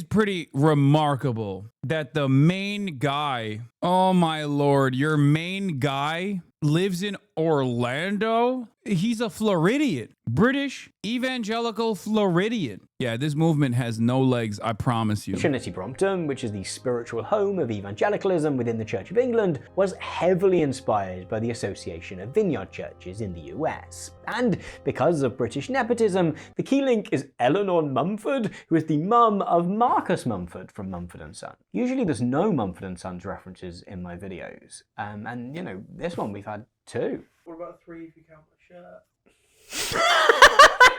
pretty remarkable that the main guy, oh my lord, your main guy lives in Orlando? He's a Floridian. British evangelical Floridian. Yeah, this movement has no legs, I promise you. Trinity Brompton, which is the spiritual home of evangelicalism within the Church of England, was heavily inspired by the Association of Vineyard Churches in the US. And because of British nepotism, the key link is Eleanor Mumford, who is the mum of Marcus Mumford from Mumford & Son. Usually there's no Mumford & Sons references in my videos. And, you know, this one we've had 2. What about 3 if you count my shirt?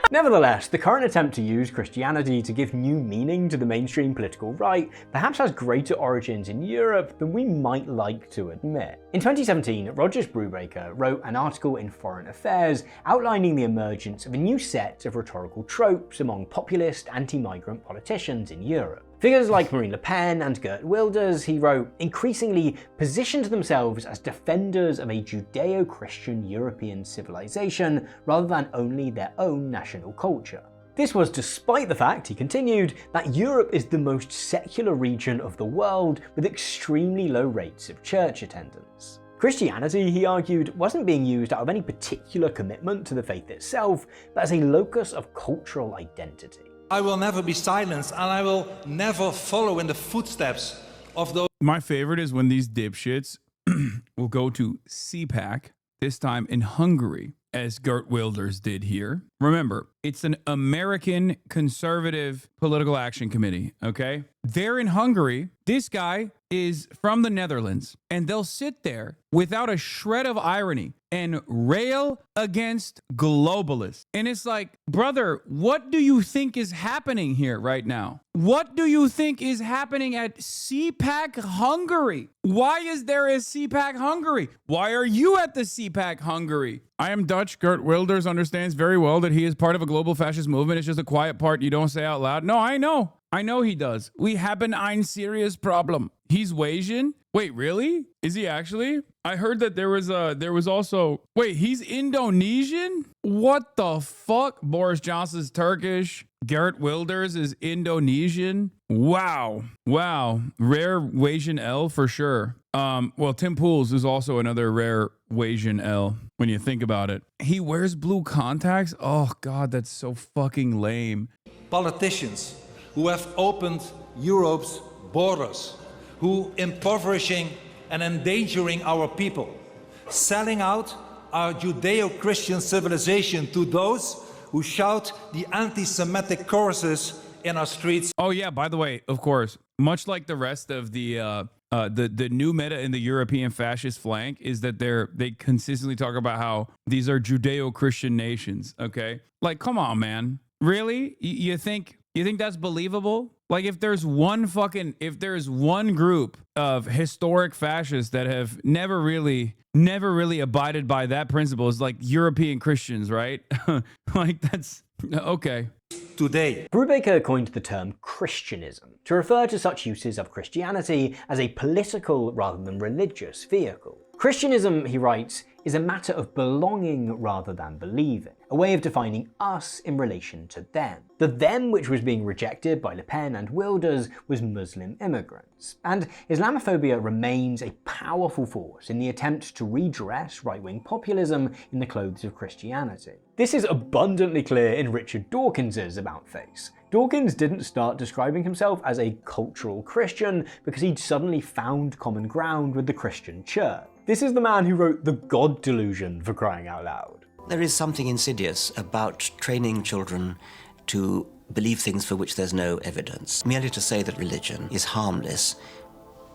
Nevertheless, the current attempt to use Christianity to give new meaning to the mainstream political right perhaps has greater origins in Europe than we might like to admit. In 2017, Rogers Brubaker wrote an article in Foreign Affairs outlining the emergence of a new set of rhetorical tropes among populist anti-migrant politicians in Europe. Figures like Marine Le Pen and Geert Wilders, he wrote, increasingly positioned themselves as defenders of a Judeo-Christian European civilization rather than only their own national culture. This was despite the fact, he continued, that Europe is the most secular region of the world with extremely low rates of church attendance. Christianity, he argued, wasn't being used out of any particular commitment to the faith itself, but as a locus of cultural identity. I will never be silenced, and I will never follow in the footsteps of those. My favorite is when these dipshits will go to CPAC, this time in Hungary, as Geert Wilders did here. Remember, It's an American Conservative Political Action Committee, okay? They're in Hungary. This guy is from the Netherlands, and they'll sit there without a shred of irony and rail against globalists. And it's like, brother, what do you think is happening here right now? What do you think is happening at CPAC Hungary? Why is there a CPAC Hungary? Why are you at the CPAC Hungary? I am Dutch. Geert Wilders understands very well that he is part of a global fascist movement. It's just a quiet part you don't say out loud. No, I know. I know he does. We haben ein serious problem. He's Asian? Wait, really? Is he actually? I heard that there was also, wait, he's Indonesian? What the fuck? Boris Johnson's Turkish. Geert Wilders is Indonesian. Wow. Wow. Rare Asian L for sure. Well, Tim Pools is also another rare Asian L when you think about it. He wears blue contacts? Oh God, that's so fucking lame. Politicians who have opened Europe's borders, who impoverishing and endangering our people, selling out our Judeo-Christian civilization to those who shout the anti-Semitic choruses in our streets. Oh yeah, by the way, of course, much like the rest of the new meta in the European fascist flank is that they consistently talk about how these are Judeo-Christian nations, okay? Like, come on, man. Really? You think that's believable? Like, if there's one group of historic fascists that have never really abided by that principle, is like European Christians, right? Like, that's okay. Today, Brubaker coined the term Christianism to refer to such uses of Christianity as a political rather than religious vehicle. Christianism, he writes, is a matter of belonging rather than believing, a way of defining us in relation to them. The them which was being rejected by Le Pen and Wilders was Muslim immigrants. And Islamophobia remains a powerful force in the attempt to redress right-wing populism in the clothes of Christianity. This is abundantly clear in Richard Dawkins's About Face. Dawkins didn't start describing himself as a cultural Christian because he'd suddenly found common ground with the Christian church. This is the man who wrote The God Delusion, for crying out loud. There is something insidious about training children to believe things for which there's no evidence. Merely to say that religion is harmless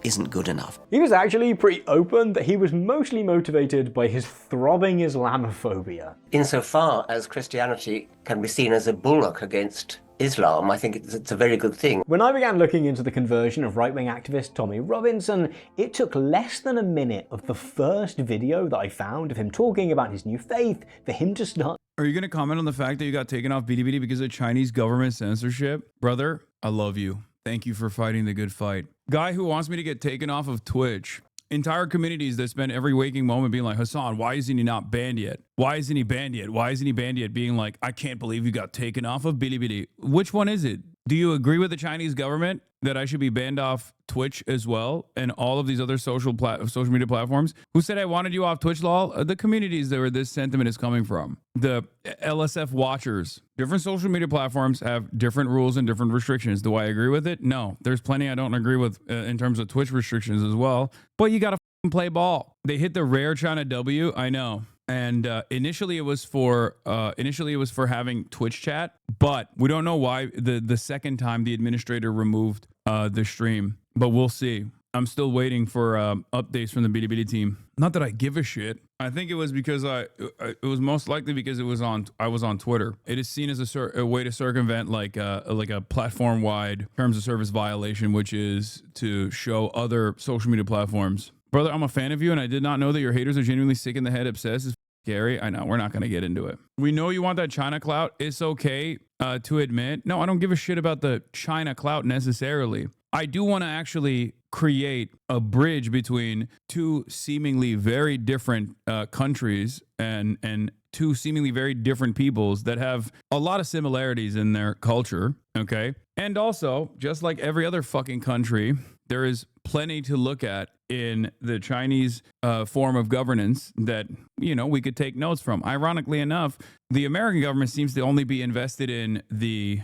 isn't good enough. He was actually pretty open that he was mostly motivated by his throbbing Islamophobia. Insofar as Christianity can be seen as a bulwark against Islam, I think it's a very good thing. When I began looking into the conversion of right-wing activist Tommy Robinson, it took less than a minute of the first video that I found of him talking about his new faith for him to start. Are you going to comment on the fact that you got taken off BDBD because of Chinese government censorship? Brother, I love you. Thank you for fighting the good fight. Guy who wants me to get taken off of Twitch. Entire communities that spend every waking moment being like, Hasan, why isn't he not banned yet? Why isn't he banned yet? Why isn't he banned yet? Being like, I can't believe you got taken off of Bilibili. Which one is it? Do you agree with the Chinese government that I should be banned off Twitch as well and all of these other social media platforms? Who said I wanted you off Twitch, lol? The communities that where this sentiment is coming from. The LSF watchers. Different social media platforms have different rules and different restrictions. Do I agree with it? No. There's plenty I don't agree with in terms of Twitch restrictions as well. But you gotta play ball. They hit the rare China W. I know. And initially it was for having Twitch chat, but we don't know why the second time the administrator removed the stream. But we'll see. I'm still waiting for updates from the BDBD team. Not that I give a shit. I think it was because it was most likely because I was on Twitter. It is seen as a way to circumvent like a platform-wide terms of service violation, which is to show other social media platforms. Brother, I'm a fan of you, and I did not know that your haters are genuinely sick in the head, obsessed. It's scary. I know. We're not going to get into it. We know you want that China clout. It's okay to admit. No, I don't give a shit about the China clout necessarily. I do want to actually create a bridge between two seemingly very different countries and two seemingly very different peoples that have a lot of similarities in their culture, okay? And also, just like every other fucking country, there is plenty to look at in the Chinese form of governance that, you know, we could take notes from. Ironically enough, the American government seems to only be invested in the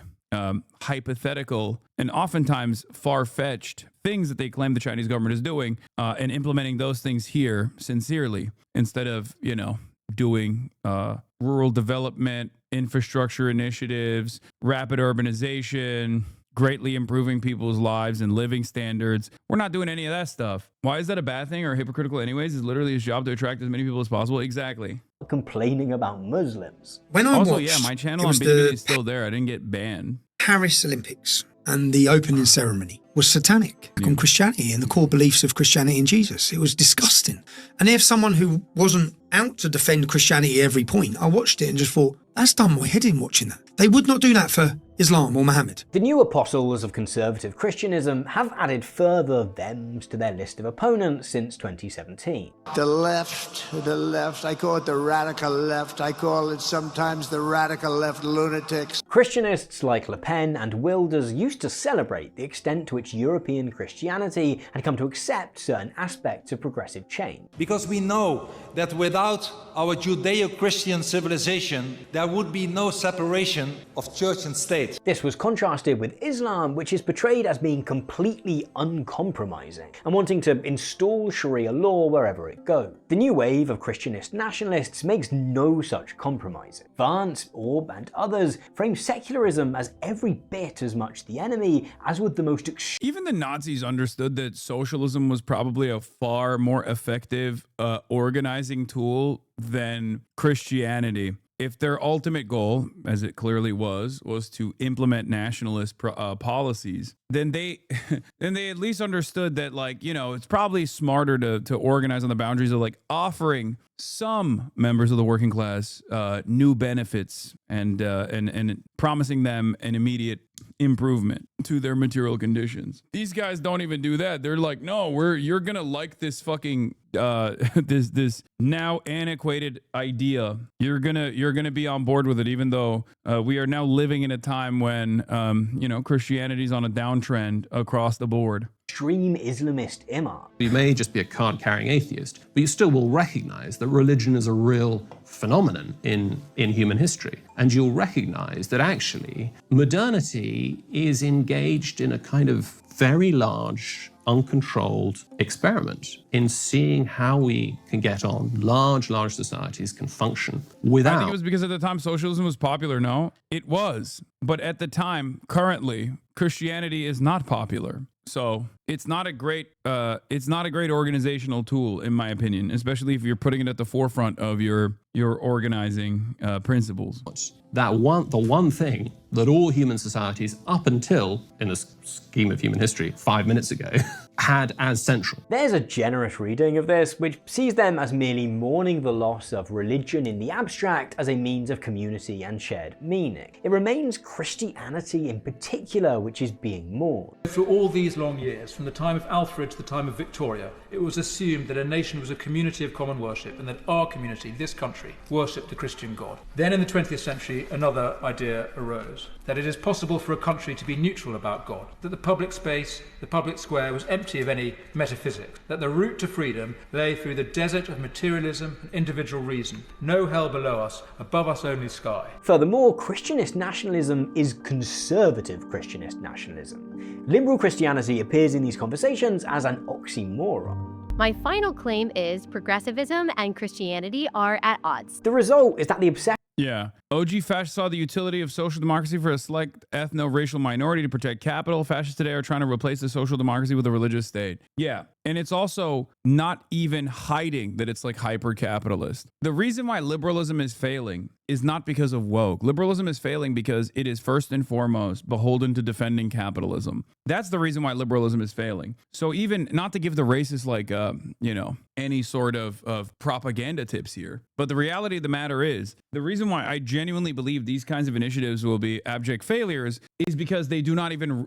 hypothetical and oftentimes far-fetched things that they claim the Chinese government is doing and implementing those things here sincerely instead of, you know, doing rural development, infrastructure initiatives, rapid urbanization, greatly improving people's lives and living standards. We're not doing any of that stuff. Why is that a bad thing or hypocritical anyways? It's literally his job to attract as many people as possible. Exactly. Complaining about Muslims. When I also, watched, yeah, my channel it on was BDB the is still there. I didn't get banned. Paris Olympics, and the opening ceremony was satanic on Christianity and the core beliefs of Christianity and Jesus. It was disgusting. And if someone who wasn't out to defend Christianity at every point, I watched it and just thought, that's done my head in watching that. They would not do that for Islam or Muhammad. The new apostles of conservative Christianism have added further thems to their list of opponents since 2017. The left, I call it the radical left, I call it sometimes the radical left lunatics. Christianists like Le Pen and Wilders used to celebrate the extent to which European Christianity had come to accept certain aspects of progressive change. Because we know that without our Judeo-Christian civilization, there would be no separation of church and state. This was contrasted with Islam, which is portrayed as being completely uncompromising and wanting to install Sharia law wherever it goes. The new wave of Christianist nationalists makes no such compromising. Vance, Orb, and others frame secularism as every bit as much the enemy as would the most Even the Nazis understood that socialism was probably a far more effective organizing tool than Christianity. If their ultimate goal, as it clearly was to implement nationalist policies, then they at least understood that, like, you know, it's probably smarter to organize on the boundaries of like offering some members of the working class new benefits and promising them an immediate improvement to their material conditions. These guys don't even do that. They're like, no, you're gonna like this fucking this now antiquated idea. You're gonna be on board with it, even though we are now living in a time when you know, Christianity's on a downtrend across the board. Extreme Islamist imam. You may just be a card-carrying atheist, but you still will recognize that religion is a real phenomenon in human history. And you'll recognize that actually modernity is engaged in a kind of very large, uncontrolled experiment in seeing how we can get on, large societies can function without... I think it was because at the time socialism was popular. No, it was. But at the time, currently, Christianity is not popular. So it's not a great organizational tool, in my opinion, especially if you're putting it at the forefront of your organizing principles. The one thing that all human societies up until, in the scheme of human history, 5 minutes ago, had as central. There's a generous reading of this, which sees them as merely mourning the loss of religion in the abstract as a means of community and shared meaning. It remains Christianity in particular which is being mourned. Through all these long years, from the time of Alfred to the time of Victoria, it was assumed that a nation was a community of common worship and that our community, this country, worshipped the Christian God. Then in the 20th century, another idea arose, that it is possible for a country to be neutral about God, that the public space, the public square was empty of any metaphysics, that the route to freedom lay through the desert of materialism and individual reason, no hell below us, above us only sky. Furthermore, Christianist nationalism is conservative Christianist nationalism. Liberal Christianity appears in these conversations as an oxymoron. My final claim is progressivism and Christianity are at odds. The result is that the obsession... Yeah. OG fascists saw the utility of social democracy for a select ethno-racial minority to protect capital. Fascists today are trying to replace the social democracy with a religious state. Yeah. And it's also not even hiding that it's like hyper-capitalist. The reason why liberalism is failing is not because of woke. Liberalism is failing because it is first and foremost beholden to defending capitalism. That's the reason why liberalism is failing. So even not to give the racists like, you know, any sort of propaganda tips here, but the reality of the matter is the reason why I genuinely believe these kinds of initiatives will be abject failures is because they do not even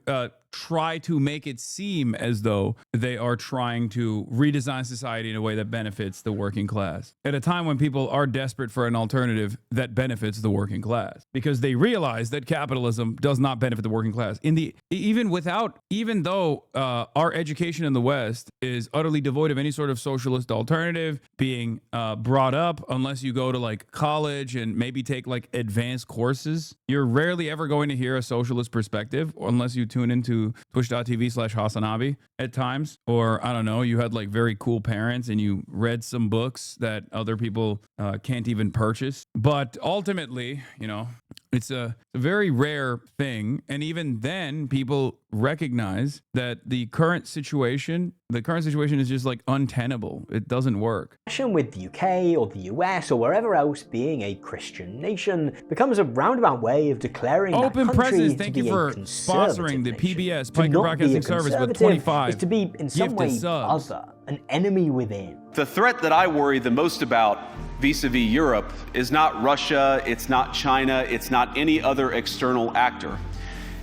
try to make it seem as though they are trying to redesign society in a way that benefits the working class at a time when people are desperate for an alternative that benefits the working class, because they realize that capitalism does not benefit the working class. Even though our education in the West is utterly devoid of any sort of socialist alternative being brought up, unless you go to like college and maybe take like advanced courses, you're rarely ever going to hear a socialist perspective unless you tune into to twitch.tv/HasanAbi at times, or I don't know, you had like very cool parents and you read some books that other people can't even purchase. But ultimately, you know, it's a very rare thing. And even then, people recognize that the current situation is just like untenable. It doesn't work. With the UK or the US or wherever else being a Christian nation becomes a roundabout way of declaring Open that country Presence, to thank be you a for conservative sponsoring the nation. PBS To Piker not be a Broadcasting Service with conservative 25 is to be in some gifted way subs. other, an enemy within. The threat that I worry the most about vis-a-vis Europe is not Russia, it's not China, it's not any other external actor.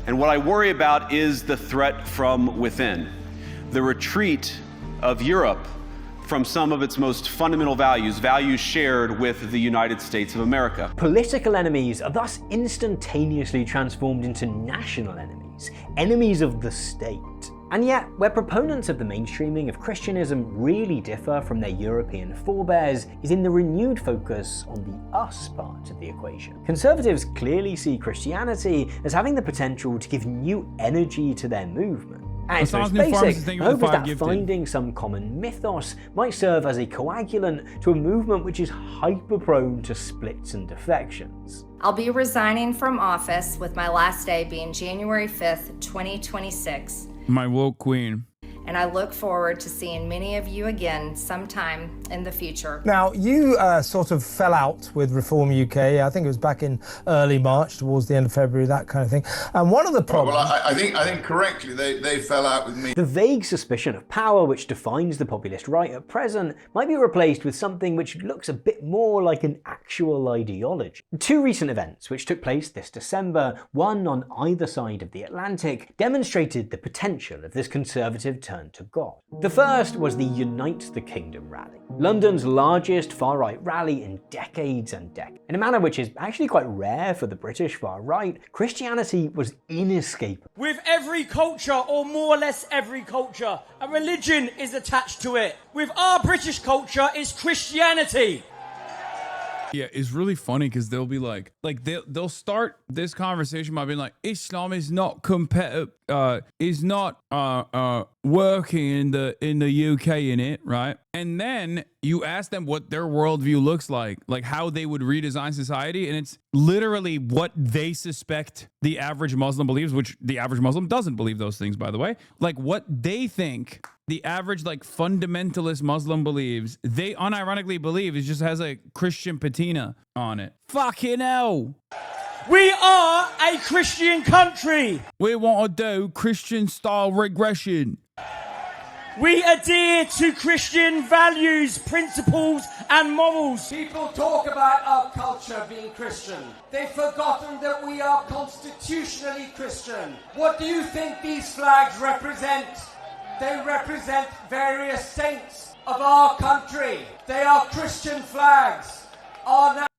And what I worry about is the threat from within, the retreat of Europe from some of its most fundamental values shared with the United States of America. Political enemies are thus instantaneously transformed into national enemies, enemies of the state. And yet, where proponents of the mainstreaming of Christianism really differ from their European forebears is in the renewed focus on the us part of the equation. Conservatives clearly see Christianity as having the potential to give new energy to their movement. At its most basic, hope is that finding some common mythos might serve as a coagulant to a movement which is hyper-prone to splits and defections. I'll be resigning from office with my last day being January 5th, 2026. My woke queen. And I look forward to seeing many of you again sometime in the future. Now, you sort of fell out with Reform UK. I think it was back in early March, towards the end of February, that kind of thing. And one of the problems... Well, I think correctly, they fell out with me. The vague suspicion of power which defines the populist right at present might be replaced with something which looks a bit more like an actual ideology. Two recent events which took place this December, one on either side of the Atlantic, demonstrated the potential of this conservative turn to God. The first was the Unite the Kingdom rally, London's largest far-right rally in decades and decades. In a manner which is actually quite rare for the British far-right, Christianity was inescapable. With every culture, or more or less every culture, a religion is attached to it. With our British culture, it's Christianity. Yeah, it's really funny because they'll be like they'll start this conversation by being like, Islam is not working in the UK in it, right? And then you ask them what their worldview looks like how they would redesign society, and it's literally what they suspect the average Muslim believes, which the average Muslim doesn't believe those things, by the way. Like what they think the average fundamentalist Muslim believes, they unironically believe it just has a Christian patina on it. Fucking hell. We are a Christian country. We want to do Christian style regression. We adhere to Christian values, principles and morals. People talk about our culture being Christian. They've forgotten that we are constitutionally Christian. What do you think these flags represent? They represent various saints of our country. They are Christian flags.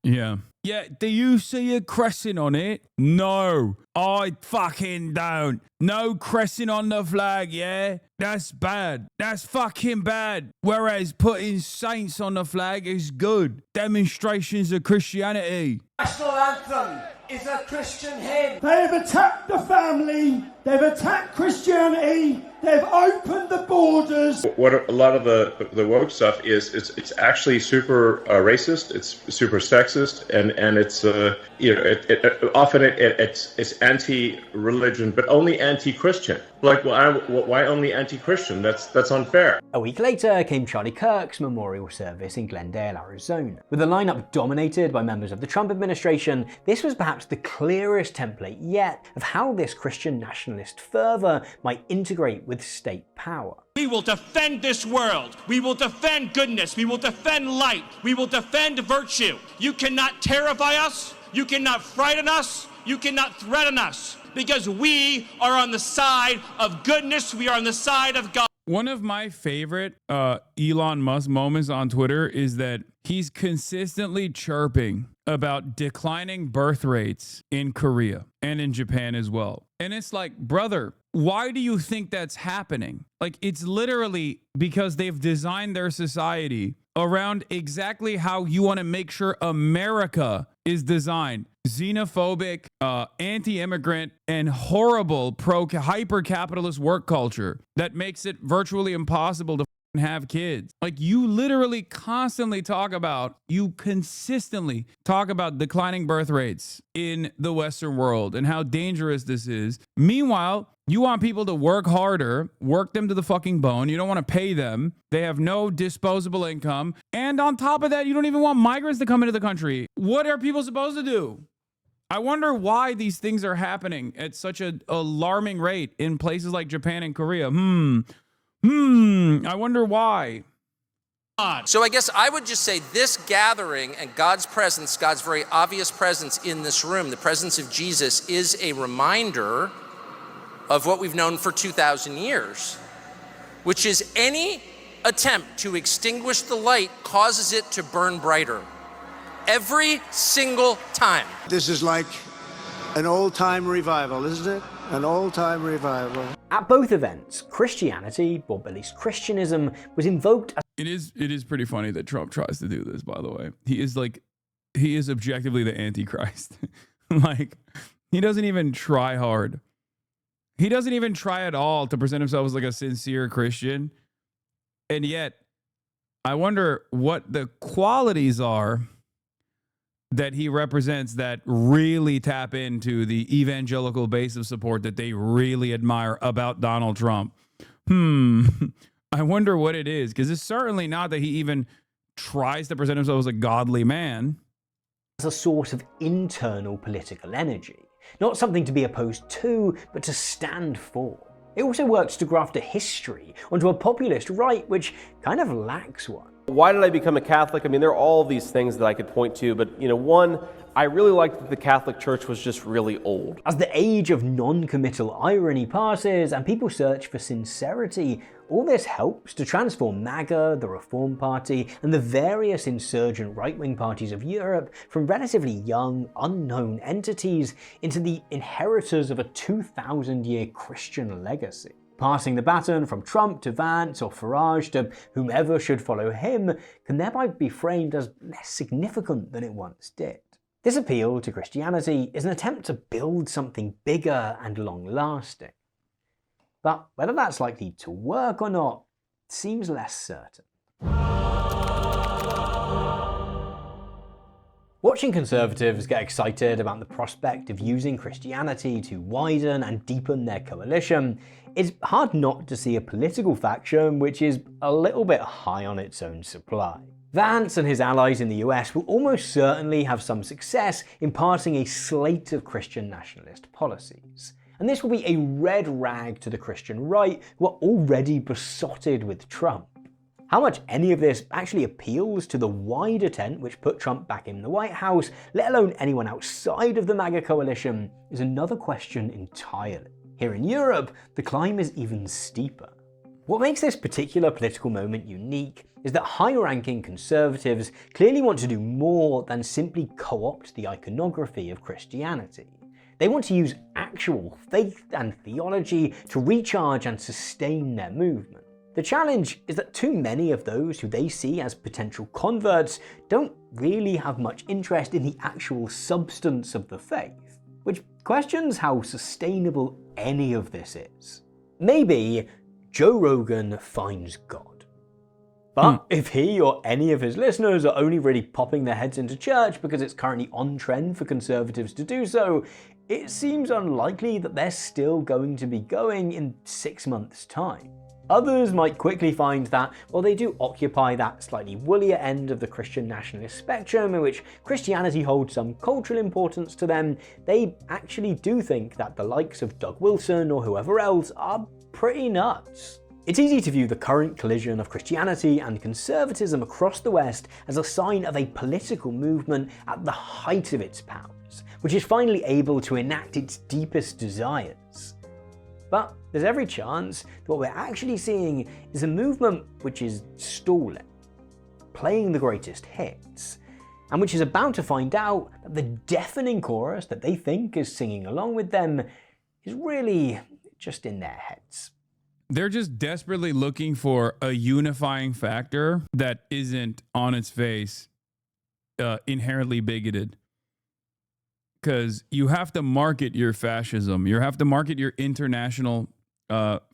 Yeah. Yeah, do you see a crescent on it? No, I fucking don't. No crescent on the flag, yeah? That's bad. That's fucking bad. Whereas putting saints on the flag is good. Demonstrations of Christianity. National anthem is a Christian hymn. They have attacked the family. They've attacked Christianity. They've opened the borders. What a lot of the woke stuff is, it's actually super racist. It's super sexist, and it's often it's anti-religion, but only anti-Christian. Like, why only anti-Christian? That's unfair. A week later came Charlie Kirk's memorial service in Glendale, Arizona. With a lineup dominated by members of the Trump administration, this was perhaps the clearest template yet of how this Christian nationalist fervor might integrate with state power. We will defend this world. We will defend goodness. We will defend light. We will defend virtue. You cannot terrify us. You cannot frighten us. You cannot threaten us. Because we are on the side of goodness. We are on the side of God. One of my favorite Elon Musk moments on Twitter is that he's consistently chirping about declining birth rates in Korea and in Japan as well. And it's like, brother, why do you think that's happening? Like, it's literally because they've designed their society around exactly how you want to make sure America is designed. Xenophobic, anti-immigrant, and horrible hyper-capitalist work culture that makes it virtually impossible to have kids. Like, you literally consistently talk about declining birth rates in the Western world and how dangerous this is. Meanwhile, you want people to work harder, work them to the fucking bone. You don't want to pay them. They have no disposable income. And on top of that, you don't even want migrants to come into the country. What are people supposed to do? I wonder why these things are happening at such an alarming rate in places like Japan and Korea. I wonder why. So I guess I would just say this gathering and God's presence, God's very obvious presence in this room, the presence of Jesus, is a reminder of what we've known for 2,000 years, which is any attempt to extinguish the light causes it to burn brighter. Every single time. This is like an old-time revival, isn't it? An old-time revival. At both events, Christianity, or at least Christianism, was invoked as... It is pretty funny that Trump tries to do this, by the way. He is objectively the Antichrist. Like, he doesn't even try hard. He doesn't even try at all to present himself as like a sincere Christian. And yet, I wonder what the qualities are that he represents that really tap into the evangelical base of support that they really admire about Donald Trump. I wonder what it is, because it's certainly not that he even tries to present himself as a godly man. As a source of internal political energy. Not something to be opposed to, but to stand for. It also works to graft a history onto a populist right, which kind of lacks one. Why did I become a Catholic? I mean, there are all these things that I could point to, but one, I really liked that the Catholic Church was just really old. As the age of non-committal irony passes and people search for sincerity, all this helps to transform MAGA, the Reform Party, and the various insurgent right-wing parties of Europe from relatively young, unknown entities into the inheritors of a 2,000-year Christian legacy. Passing the baton from Trump to Vance or Farage to whomever should follow him can thereby be framed as less significant than it once did. This appeal to Christianity is an attempt to build something bigger and long-lasting. But whether that's likely to work or not seems less certain. Watching conservatives get excited about the prospect of using Christianity to widen and deepen their coalition, it's hard not to see a political faction which is a little bit high on its own supply. Vance and his allies in the US will almost certainly have some success imparting a slate of Christian nationalist policies. And this will be a red rag to the Christian right, who are already besotted with Trump. How much any of this actually appeals to the wider tent which put Trump back in the White House, let alone anyone outside of the MAGA coalition, is another question entirely. Here in Europe, the climb is even steeper. What makes this particular political moment unique is that high-ranking conservatives clearly want to do more than simply co-opt the iconography of Christianity. They want to use actual faith and theology to recharge and sustain their movement. The challenge is that too many of those who they see as potential converts don't really have much interest in the actual substance of the faith, which questions how sustainable any of this is. Maybe Joe Rogan finds God. But if he or any of his listeners are only really popping their heads into church because it's currently on trend for conservatives to do so, it seems unlikely that they're still going to be going in 6 months' time. Others might quickly find that, while they do occupy that slightly woollier end of the Christian nationalist spectrum in which Christianity holds some cultural importance to them, they actually do think that the likes of Doug Wilson or whoever else are pretty nuts. It's easy to view the current collision of Christianity and conservatism across the West as a sign of a political movement at the height of its powers, which is finally able to enact its deepest desires. But there's every chance that what we're actually seeing is a movement which is stalling, playing the greatest hits, and which is about to find out that the deafening chorus that they think is singing along with them is really just in their heads. They're just desperately looking for a unifying factor that isn't on its face inherently bigoted. Because you have to market your fascism. You have to market your international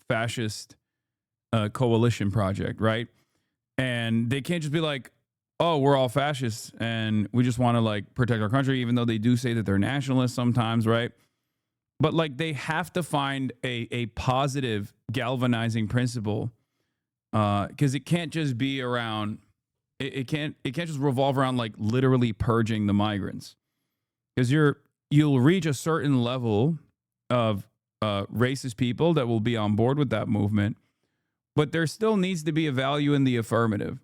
fascist coalition project, right? And they can't just be like, oh, we're all fascists and we just want to like protect our country, even though they do say that they're nationalists sometimes, right? But like they have to find a positive galvanizing principle, because it can't just be around. It can't just revolve around like literally purging the migrants, because you'll reach a certain level of racist people that will be on board with that movement, but there still needs to be a value in the affirmative.